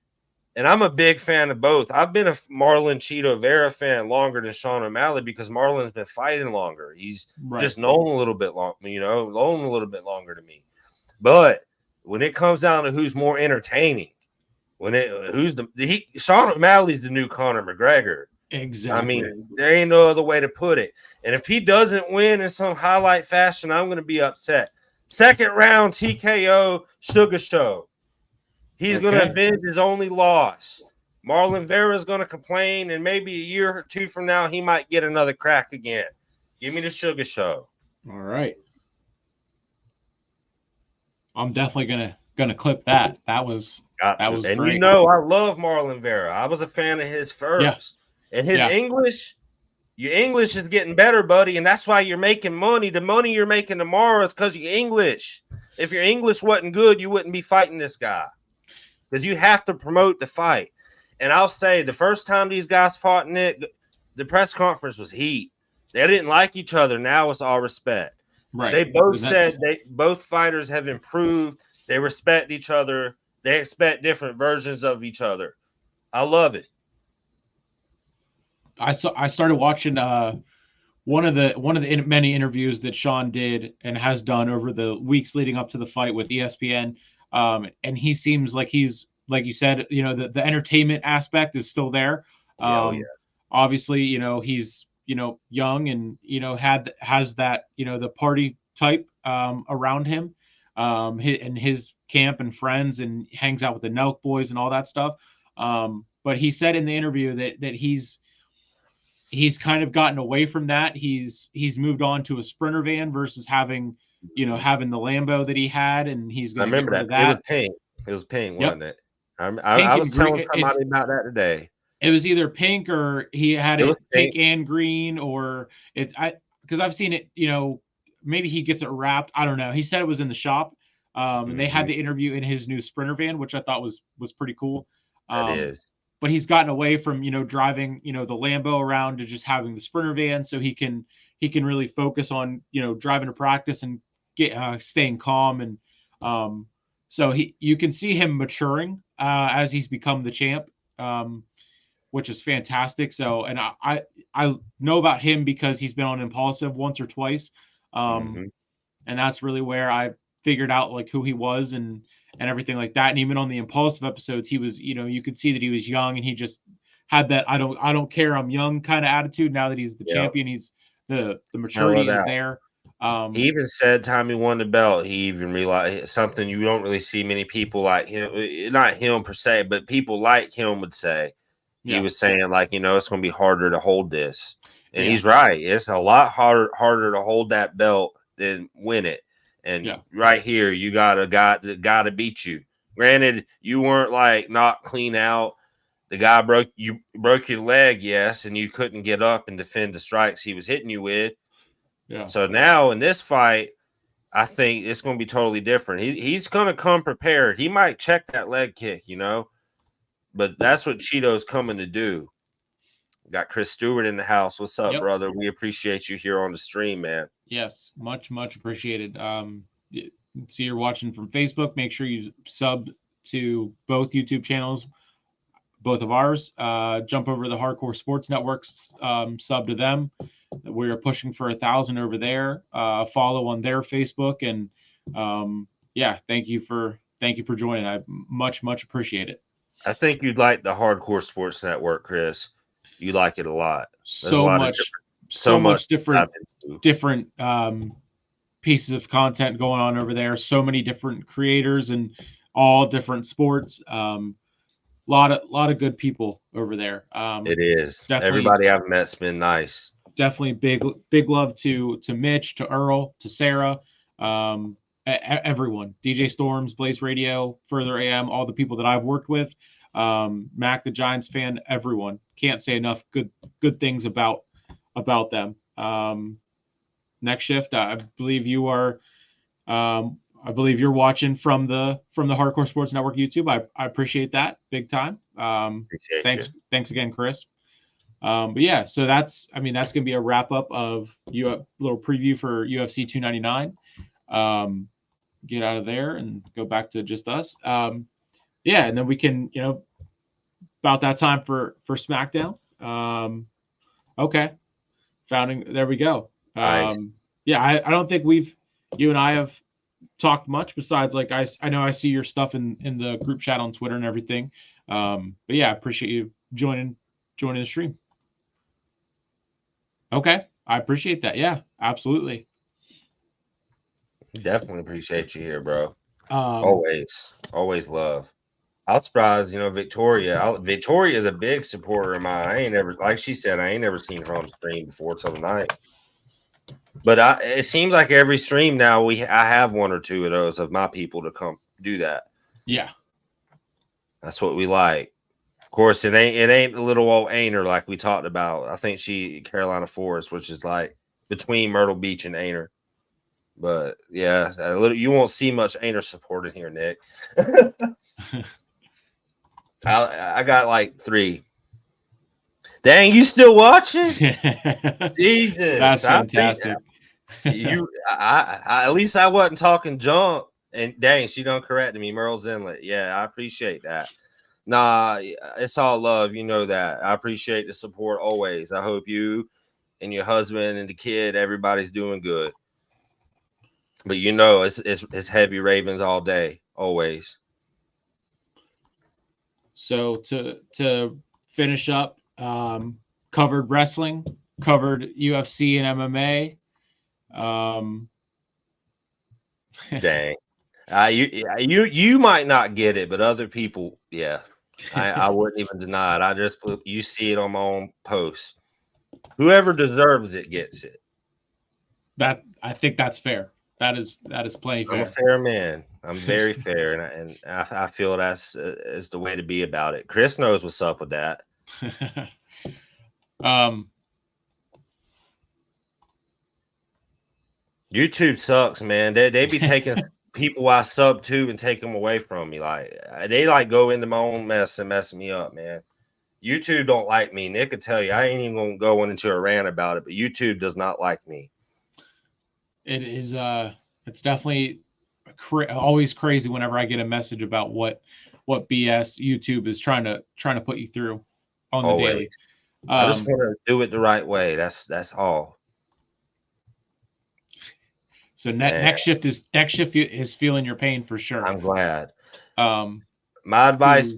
And I'm a big fan of both. I've been a Marlon Cheeto Vera fan longer than Sean O'Malley because Marlon's been fighting longer. He's just known a little bit longer than me. But when it comes down to who's more entertaining, Sean O'Malley's the new Conor McGregor. Exactly. I mean, there ain't no other way to put it. And if he doesn't win in some highlight fashion, I'm going to be upset. Second round TKO Sugar Show. He's going to avenge his only loss. Marlon Vera's going to complain, and maybe a year or two from now, he might get another crack again. Give me the Sugar Show. All right. I'm definitely gonna clip that. That was and great. I love Marlon Vera. I was a fan of his first. Yeah. And his English, your English is getting better, buddy, and that's why you're making money. The money you're making tomorrow is because you're English. If your English wasn't good, you wouldn't be fighting this guy. Because you have to promote the fight. And I'll say the first time these guys fought in it, the press conference was heat. They didn't like each other. Now it's all respect. Right. They both said both fighters have improved. They respect each other. They expect different versions of each other. I love it. I started watching one of the many interviews that Sean did and has done over the weeks leading up to the fight with ESPN. And he seems like he's, like you said, the entertainment aspect is still there. Obviously, he's, young and, has that, the party type around him and his camp and friends, and hangs out with the Nelk boys and all that stuff. But he said in the interview that he's kind of gotten away from that. He's moved on to a Sprinter van versus having the Lambo that he had, and he's going to get rid of that. It was pink, wasn't it? I was telling somebody about that today. It was either pink or he had it pink and green, or because I've seen it, maybe he gets it wrapped. I don't know. He said it was in the shop. And they had the interview in his new Sprinter van, which I thought was pretty cool. It is. But he's gotten away from, driving, the Lambo around to just having the Sprinter van, so he can really focus on, driving to practice and staying calm. And so you can see him maturing as he's become the champ, which is fantastic. So, and I know about him because he's been on Impulsive once or twice. And that's really where I figured out like who he was and everything like that. And even on the Impulsive episodes, he was, you could see that he was young and he just had that I don't care, I'm young kind of attitude. Now that he's the Yep. champion, he's the I maturity love is that. there. He even said time he won the belt, he even realized something you don't really see many people like him, not him per se, but people like him would say. He Yeah. was saying, like, it's going to be harder to hold this. And Yeah. he's right. It's a lot harder to hold that belt than win it. And Yeah. right here, you got a guy that got to beat you. Granted, you weren't like not clean out. The guy broke your leg, yes, and you couldn't get up and defend the strikes he was hitting you with. Yeah. So now in this fight, I think it's going to be totally different. He's going to come prepared. He might check that leg kick, but that's what Cheeto's coming to do. Got Chris Stewart in the house. What's up, Yep. brother? We appreciate you here on the stream, man. Yes, much appreciated. See, you're watching from Facebook. Make sure you sub to both YouTube channels, both of ours. Jump over to the Hardcore Sports Networks, sub to them. We are pushing for 1,000 over there. Follow on their Facebook, and yeah, thank you for joining. I much appreciate it. I think you'd like the Hardcore Sports Network, Chris. You like it a lot. There's So much different pieces of content going on over there. So many different creators and all different sports. Lot of good people over there. It is. Everybody I've met's been nice. Definitely big love to Mitch, to Earl, to Sarah, everyone. DJ Storms, Blaze Radio, Further AM, all the people that I've worked with. Mac the Giants fan, everyone. Can't say enough good things about them. Next Shift, I believe you are. I believe you're watching from the Hardcore Sports Network YouTube. I appreciate that big time. Thanks again, Chris. But yeah, so that's gonna be a wrap up of a little preview for UFC 299. Get out of there and go back to just us. Yeah, and then we can about that time for SmackDown. Okay, there we go. Nice. Yeah, I don't think you and I have talked much besides like I know I see your stuff in the group chat on Twitter and everything. But yeah, I appreciate you joining the stream. Okay, I appreciate that. Yeah, absolutely. Definitely appreciate you here, bro. Always love. I was surprised, Victoria. Victoria is a big supporter of mine. I ain't never, like she said, I ain't never seen her on stream before till tonight. But it seems like every stream now I have one or two of those of my people to come do that. Yeah, that's what we like. Of course, it ain't a little old Ainer like we talked about. I think Carolina Forest, which is like between Myrtle Beach and Ainer. But yeah, you won't see much Ainer support in here, Nick. I got like 3. Dang, you still watching? Jesus, that's fantastic. I at least I wasn't talking junk. And dang, she done corrected me, Merle's Inlet. Yeah, I appreciate that. Nah, it's all love. You know that. I appreciate the support always. I hope you and your husband and the kid, everybody's doing good. But it's heavy Ravens all day, always. So to finish up, covered wrestling, covered UFC and MMA. Dang. You might not get it, but other people, yeah. I wouldn't even deny it. You see it on my own post. Whoever deserves it gets it. I think that's fair. That is plenty fair. I'm a fair man. I'm very fair, and I feel that's is the way to be about it. Chris knows what's up with that. YouTube sucks, man. They be taking people I sub to and take them away from me. Like they go into my own mess and mess me up, man. YouTube don't like me. Nick can tell you, I ain't even gonna go into a rant about it, but YouTube does not like me. It is it's definitely always crazy whenever I get a message about what BS YouTube is trying to put you through on the daily. I just want to do it the right way. That's all. So next shift is feeling your pain for sure. I'm glad. My advice: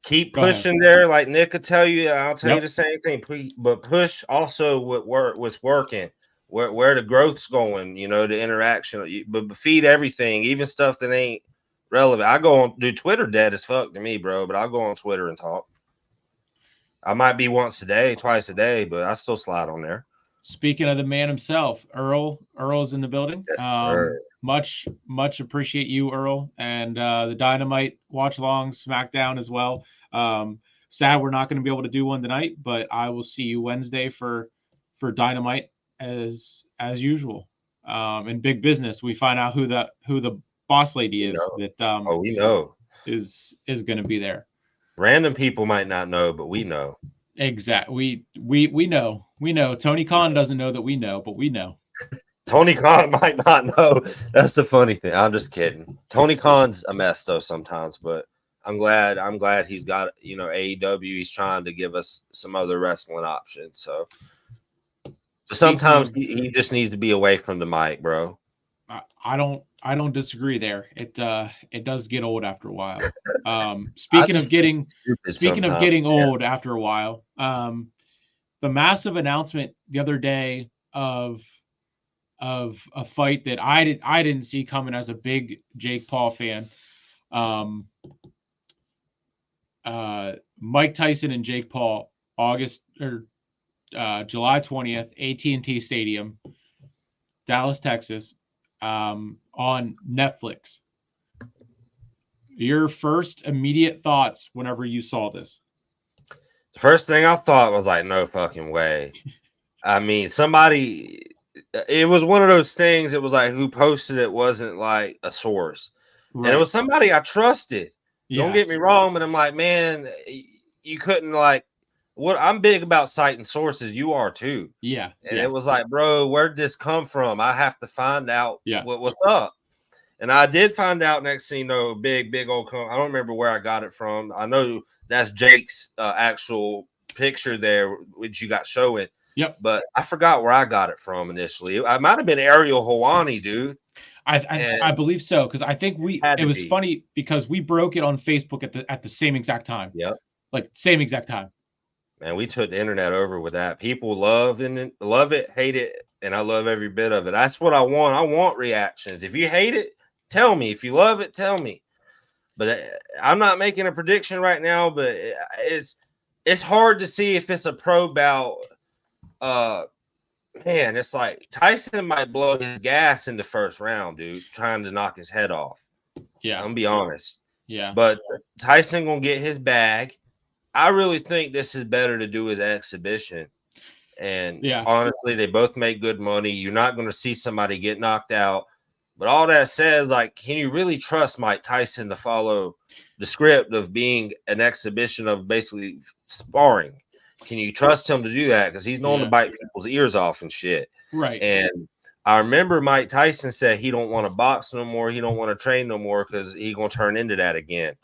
Keep Go ahead. pushing there, like Nick could tell you. I'll tell you Yep. the same thing. But push also what's working, where the growth's going. The interaction. But feed everything, even stuff that ain't relevant. I go on, Twitter dead as fuck to me, bro. But I'll go on Twitter and talk. I might be once a day, twice a day, but I still slide on there. Speaking of the man himself, Earl's in the building. Yes, sir. Much appreciate you, Earl, and the Dynamite watch along, SmackDown as well. Sad we're not going to be able to do one tonight, but I will see you Wednesday for Dynamite as usual. In big business, we find out who the boss lady is that we know is going to be there. Random people might not know, but we know. Exactly. We know. We know. Tony Khan doesn't know that we know, but we know. Tony Khan might not know. That's the funny thing. I'm just kidding. Tony Khan's a mess though sometimes, but I'm glad he's got AEW. He's trying to give us some other wrestling options. So sometimes he just needs to be away from the mic, bro. I don't disagree there. It does get old after a while. Speaking of getting old after a while, the massive announcement the other day of a fight that I didn't see coming as a big Jake Paul fan. Mike Tyson and Jake Paul, July 20th, AT&T Stadium, Dallas, Texas. On Netflix. Your first immediate thoughts whenever you saw this? The first thing I thought was like, no fucking way. I mean, it was one of those things. It was like who posted it wasn't like a source. Right. And it was somebody I trusted. Yeah. Don't get me wrong, but I'm like, man, you couldn't I'm big about citing sources. You are too. Yeah. And it was like, bro, where'd this come from? I have to find out what's up. And I did find out next thing you know, big old I don't remember where I got it from. I know that's Jake's actual picture there, which you got showing. Yep. But I forgot where I got it from initially. I might have been Ariel Helwani, dude. I believe so, because I think it was funny because we broke it on Facebook at the same exact time. Yep. Like same exact time. Man, we took the internet over with that. People love it, hate it, and I love every bit of it. That's what I want. I want reactions. If you hate it, tell me. If you love it, tell me. But I'm not making a prediction right now, but it's hard to see if it's a pro bout. Man, it's like Tyson might blow his gas in the first round, dude, trying to knock his head off. Yeah. I'm gonna be honest. Yeah. But Tyson gonna get his bag. I really think this is better to do as an exhibition. And honestly, they both make good money. You're not going to see somebody get knocked out. But all that says, can you really trust Mike Tyson to follow the script of being an exhibition of basically sparring? Can you trust him to do that? Because he's known to bite people's ears off and shit. Right. And I remember Mike Tyson said he don't want to box no more. He don't want to train no more because he's going to turn into that again.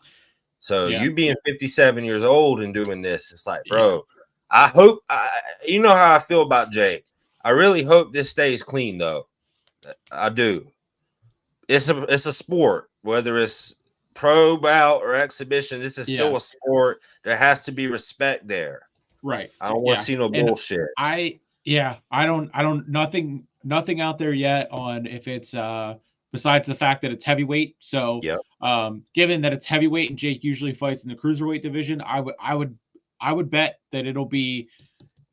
So you being 57 years old and doing this, it's like, bro, I hope you know how I feel about Jake. I really hope this stays clean, though. I do. It's a sport, whether it's pro bout or exhibition. This is still a sport. There has to be respect there. Right. I don't want to see no bullshit. I don't nothing out there yet on if it's besides the fact that it's heavyweight. So given that it's heavyweight and Jake usually fights in the cruiserweight division, I would bet that it'll be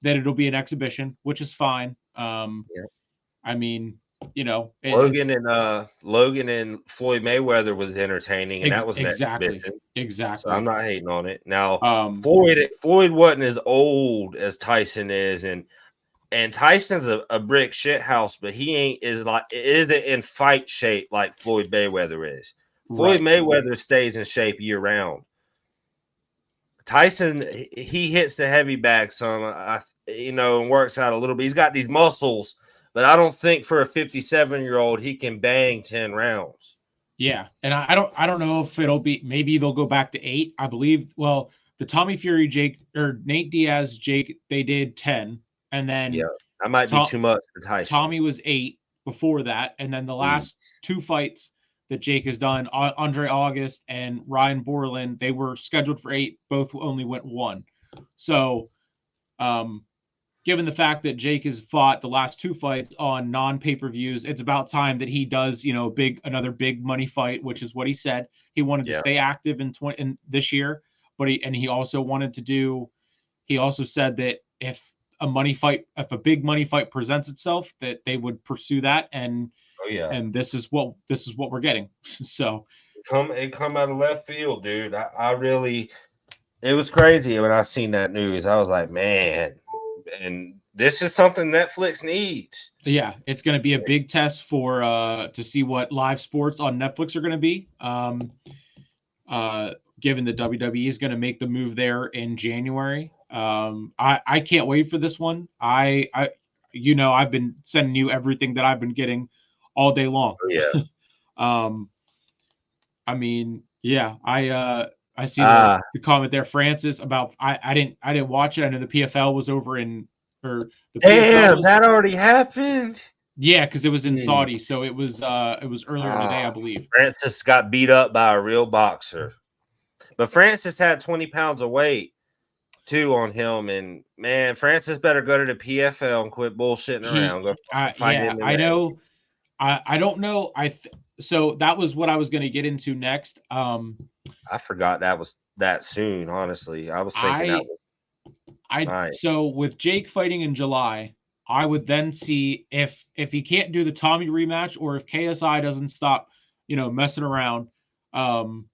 an exhibition, which is fine. I mean, Logan and Floyd Mayweather was entertaining, and that was exactly. So I'm not hating on it. Now, Floyd wasn't as old as Tyson is, and Tyson's a brick shit house, but he isn't in fight shape like Floyd Mayweather is. Floyd Mayweather stays in shape year round. Tyson, he hits the heavy bag some, and works out a little bit. He's got these muscles, but I don't think for a 57-year-old he can bang 10 rounds. Yeah, and I don't know if it'll be. Maybe they'll go back to 8. I believe. Well, the Tommy Fury Jake or Nate Diaz Jake, they did 10, and then that might be too much for Tyson. Tommy was 8 before that, and then the last 2 fights that Jake has done. Andre August and Ryan Borland, they were scheduled for 8, both only went 1. So, given the fact that Jake has fought the last 2 fights on non-pay-per-views, it's about time that he does, another big money fight, which is what he said. He wanted to stay active in this year, but he also wanted to do. He also said that if a big money fight presents itself, that they would pursue that, and this is what we're getting. So it come out of left field, dude. I really, it was crazy when I seen that news. I was like, man, and this is something Netflix needs. Yeah, it's going to be a big test for to see what live sports on Netflix are going to be. Given that WWE is going to make the move there in January, I can't wait for this one. I've been sending you everything that I've been getting all day long. Yeah. I mean, yeah, I see the comment there, Francis, about I didn't watch it. I know the PFL was over the PFL that already happened. Yeah, because it was in Saudi, so it was earlier today, I believe. Francis got beat up by a real boxer, but Francis had 20 pounds of weight too on him, and man, Francis better go to the PFL and quit bullshitting around. Go fight him. I know. I don't know. So that was what I was going to get into next. I forgot that was that soon. Honestly, I was thinking So with Jake fighting in July, I would then see if he can't do the Tommy rematch, or if KSI doesn't stop, messing around, and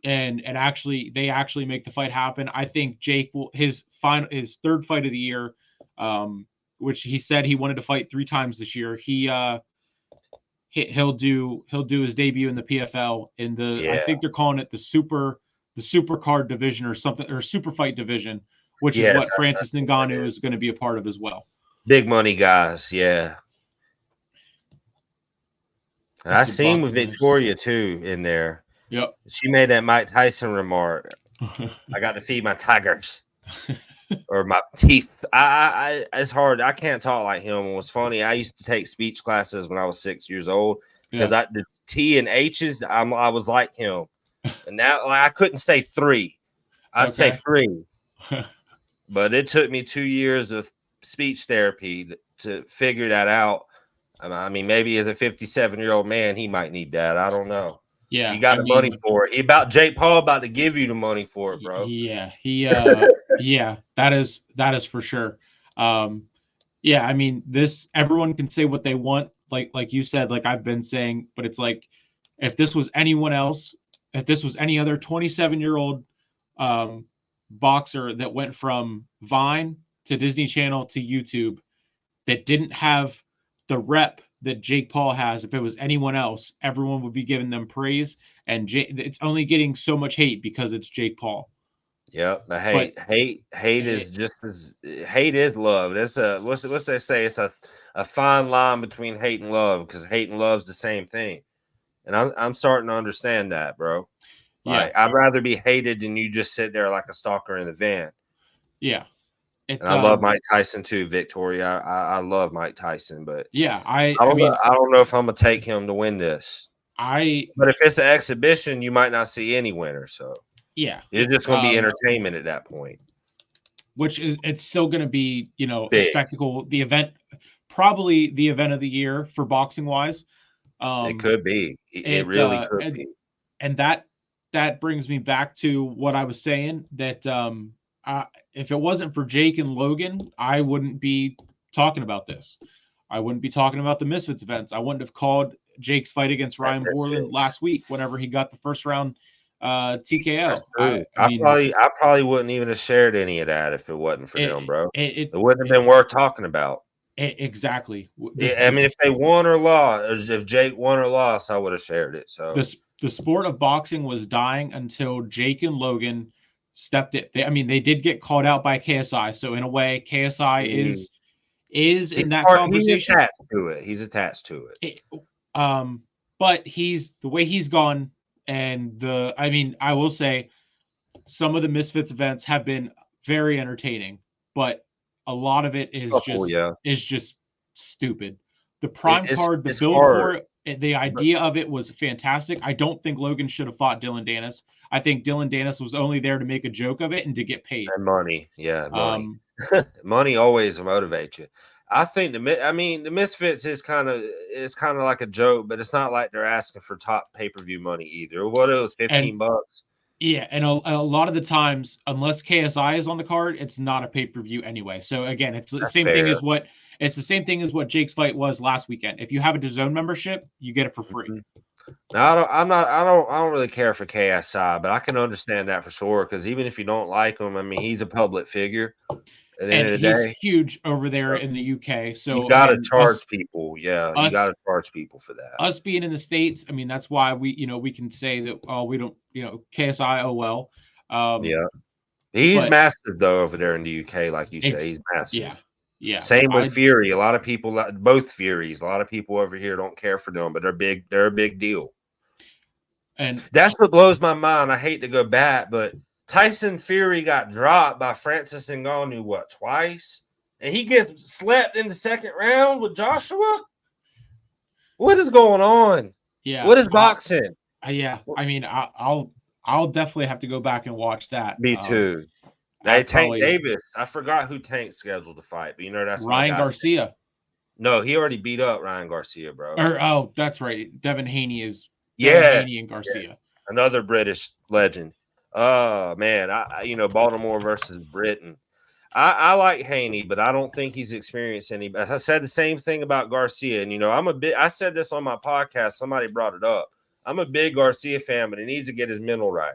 they actually make the fight happen. I think Jake will his 3rd fight of the year, which he said he wanted to fight 3 times this year. He'll do his debut in the PFL in I think they're calling it the super card division or something, or super fight division, which is what Francis Ngannou is going to be a part of as well. Big money guys, yeah. I seen with Victoria too in there. Yep. She made that Mike Tyson remark. I got to feed my tigers or my teeth. I it's hard. I can't talk like him. It was funny. I used to take speech classes when I was 6 years old because the T and H's. I was like him, and now I couldn't say 3. I'd say 3. But it took me 2 years of speech therapy to figure that out. I mean, maybe as a 57-year-old man, he might need that. I don't know. Yeah, he got the money for it. Jake Paul about to give you the money for it, bro. Yeah, yeah, that is for sure. Yeah, I mean, everyone can say what they want, like you said, like I've been saying, but it's like if this was anyone else, if this was any other 27-year-old boxer that went from Vine to Disney Channel to YouTube, that didn't have the rep that Jake Paul has, if it was anyone else, everyone would be giving them praise, and it's only getting so much hate because it's Jake Paul. Yep, the hate is just as hate is love. That's what's they say? It's a fine line between hate and love, because hate and love's the same thing, and I'm starting to understand that, bro. Like, I'd rather be hated than you just sit there like a stalker in the van. Yeah. And I love Mike Tyson too, Victoria. I love Mike Tyson, but I don't know if I'm gonna take him to win this. But if it's an exhibition, you might not see any winner. So it's just gonna be entertainment at that point. Which it's still gonna be, a spectacle. The event, probably the event of the year for boxing wise. It could be. It really could be. And that brings me back to what I was saying, that if it wasn't for Jake and Logan, I wouldn't be talking about this. I wouldn't be talking about the Misfits events. I wouldn't have called Jake's fight against Ryan Borland last week whenever he got the first round TKO. I probably wouldn't even have shared any of that if it wasn't for them, bro. It wouldn't have been worth talking about. Exactly. I mean, if they won or lost, if Jake won or lost, I would have shared it. So the sport of boxing was dying until Jake and Logan stepped it. They did get called out by KSI, so in a way, KSI is in that conversation. He's attached to it. But the way he's gone, and I will say, some of the Misfits events have been very entertaining, but a lot of it is just stupid. The prime card, the build for it, The idea of it was fantastic. I don't think Logan should have fought Dylan Dennis. I think Dylan Dennis was only there to make a joke of it and to get paid. And money. Yeah, money. Money always motivates you. I think the Misfits is kind of like a joke, but it's not like they're asking for top pay-per-view money either. What it was, $15? Yeah, and a lot of the times, unless KSI is on the card, it's not a pay-per-view anyway. So again, it's the same thing as what Jake's fight was last weekend. If you have a DAZN membership, you get it for free. Now I don't really care for KSI, but I can understand that for sure, because even if you don't like him, I mean, he's a public figure. At the end of the he's day, huge over there in the UK. So you got to charge people. Yeah, you got to charge people for that. Us being in the States, I mean, that's why we can say that, oh, we don't, KSI, oh well. Yeah, he's massive though over there in the UK, like you say, he's massive. Yeah. Same with Fury. A lot of people, both Furies, a lot of people over here don't care for them, but they're big. They're a big deal. And that's what blows my mind. I hate to go back, but Tyson Fury got dropped by Francis Ngannou, twice? And he gets slept in the second round with Joshua? What is going on? Yeah. What is boxing? Yeah. I mean, I'll definitely have to go back and watch that. Me too. Tank Davis. I forgot who Tank scheduled to fight, but that's Ryan Garcia. No, he already beat up Ryan Garcia, bro. That's right. Devin Haney is Haney and Garcia. Yeah. Another British legend. Oh man, Baltimore versus Britain. I like Haney, but I don't think he's experienced any. I said the same thing about Garcia, and I said this on my podcast. Somebody brought it up. I'm a big Garcia fan, but he needs to get his mental right.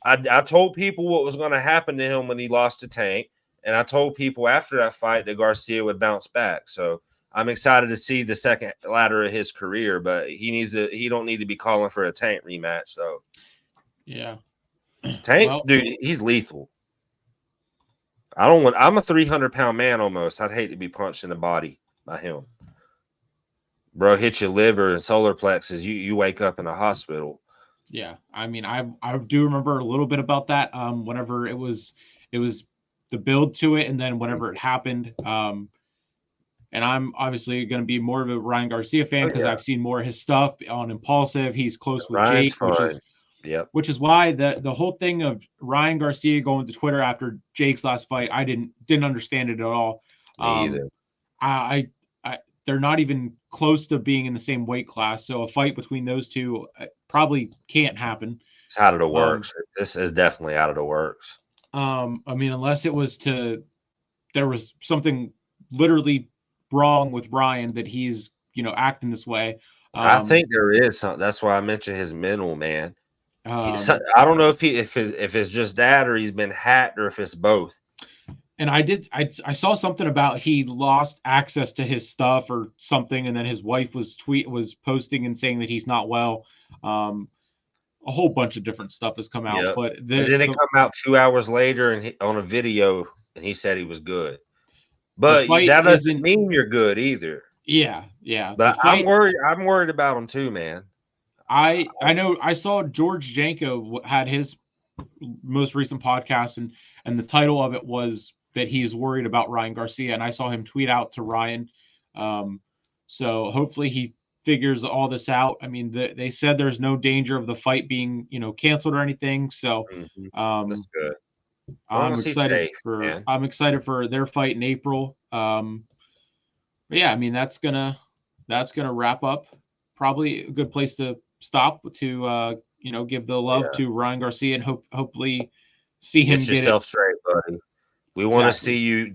I told people what was going to happen to him when he lost to Tank, and I told people after that fight that Garcia would bounce back. So I'm excited to see the second ladder of his career, but he don't need to be calling for a Tank rematch. So yeah, Tank's dude, he's lethal. I'm a 300-pound man almost. I'd hate to be punched in the body by him. Bro, hit your liver and solar plexus. You wake up in a hospital. Yeah, I mean, I do remember a little bit about that. Whenever it was the build to it, and then whenever it happened. And I'm obviously going to be more of a Ryan Garcia fan because I've seen more of his stuff on Impulsive. He's close with Jake, which is why the whole thing of Ryan Garcia going to Twitter after Jake's last fight, I didn't understand it at all. Me either. They're not even close to being in the same weight class, so a fight between those two probably can't happen. It's out of the works. This is definitely out of the works. I mean, unless it was there was something literally wrong with Ryan that he's acting this way. I think there is something. That's why I mentioned his mental, man. I don't know if it's just that, or he's been hacked, or if it's both. And I saw something about he lost access to his stuff or something, and then his wife was posting and saying that he's not well. A whole bunch of different stuff has come out, but then it come out 2 hours later and on a video, and he said he was good. But that doesn't mean you're good either. Yeah. But I'm worried about him too, man. I know I saw George Janko had his most recent podcast, and the title of it was that he's worried about Ryan Garcia, and I saw him tweet out to Ryan. So hopefully he figures all this out. I mean, they said there's no danger of the fight being canceled or anything. So that's good. I'm excited for their fight in April. But yeah, I mean that's gonna wrap up. Probably a good place to stop to give the love to Ryan Garcia and hopefully see him get yourself straight, buddy. We want to see you.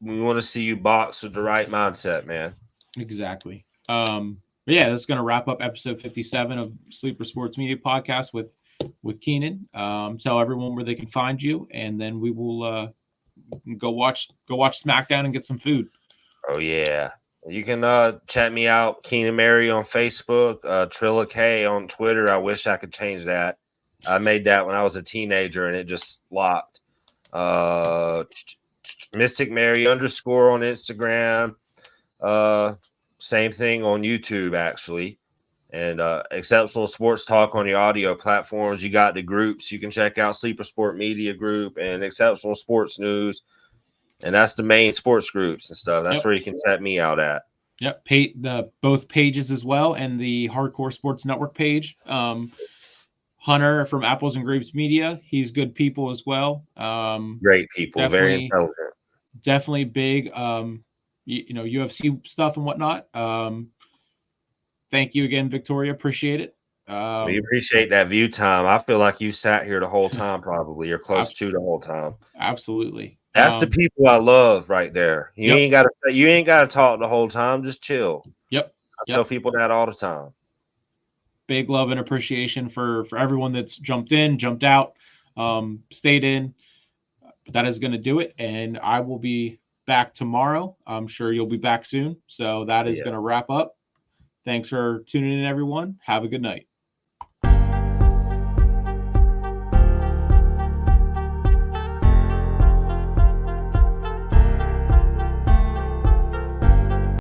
We want to see you box with the right mindset, man. Exactly. But yeah, that's gonna wrap up episode 57 of Sleeper Sports Media Podcast with Keenan. Tell everyone where they can find you, and then we will go watch SmackDown and get some food. Oh yeah, you can check me out, Keenan Mary on Facebook, Trilla K on Twitter. I wish I could change that. I made that when I was a teenager and it just locked. Mystic Mary _ on Instagram. Same thing on YouTube actually. And Exceptional Sports Talk on your audio platforms. You got the groups. You can check out Sleeper Sport Media Group and Exceptional Sports News. And that's the main sports groups and stuff. That's where you can check me out at. Yep. Both pages as well, and the Hardcore Sports Network page. Hunter from Apples and Grapes Media. He's good people as well. Great people, very Definitely, intelligent. definitely big. UFC stuff and whatnot. Thank you again, Victoria. Appreciate it. We appreciate that view time. I feel like you sat here the whole time, probably. You're close to the whole time. Absolutely. That's the people I love right there. You ain't gotta talk the whole time. Just chill. Yep. I tell people that all the time. Big love and appreciation for everyone that's jumped in, jumped out, stayed in. But that is going to do it, and I will be back tomorrow. I'm sure you'll be back soon. So that is going to wrap up. Thanks for tuning in, everyone. Have a good night.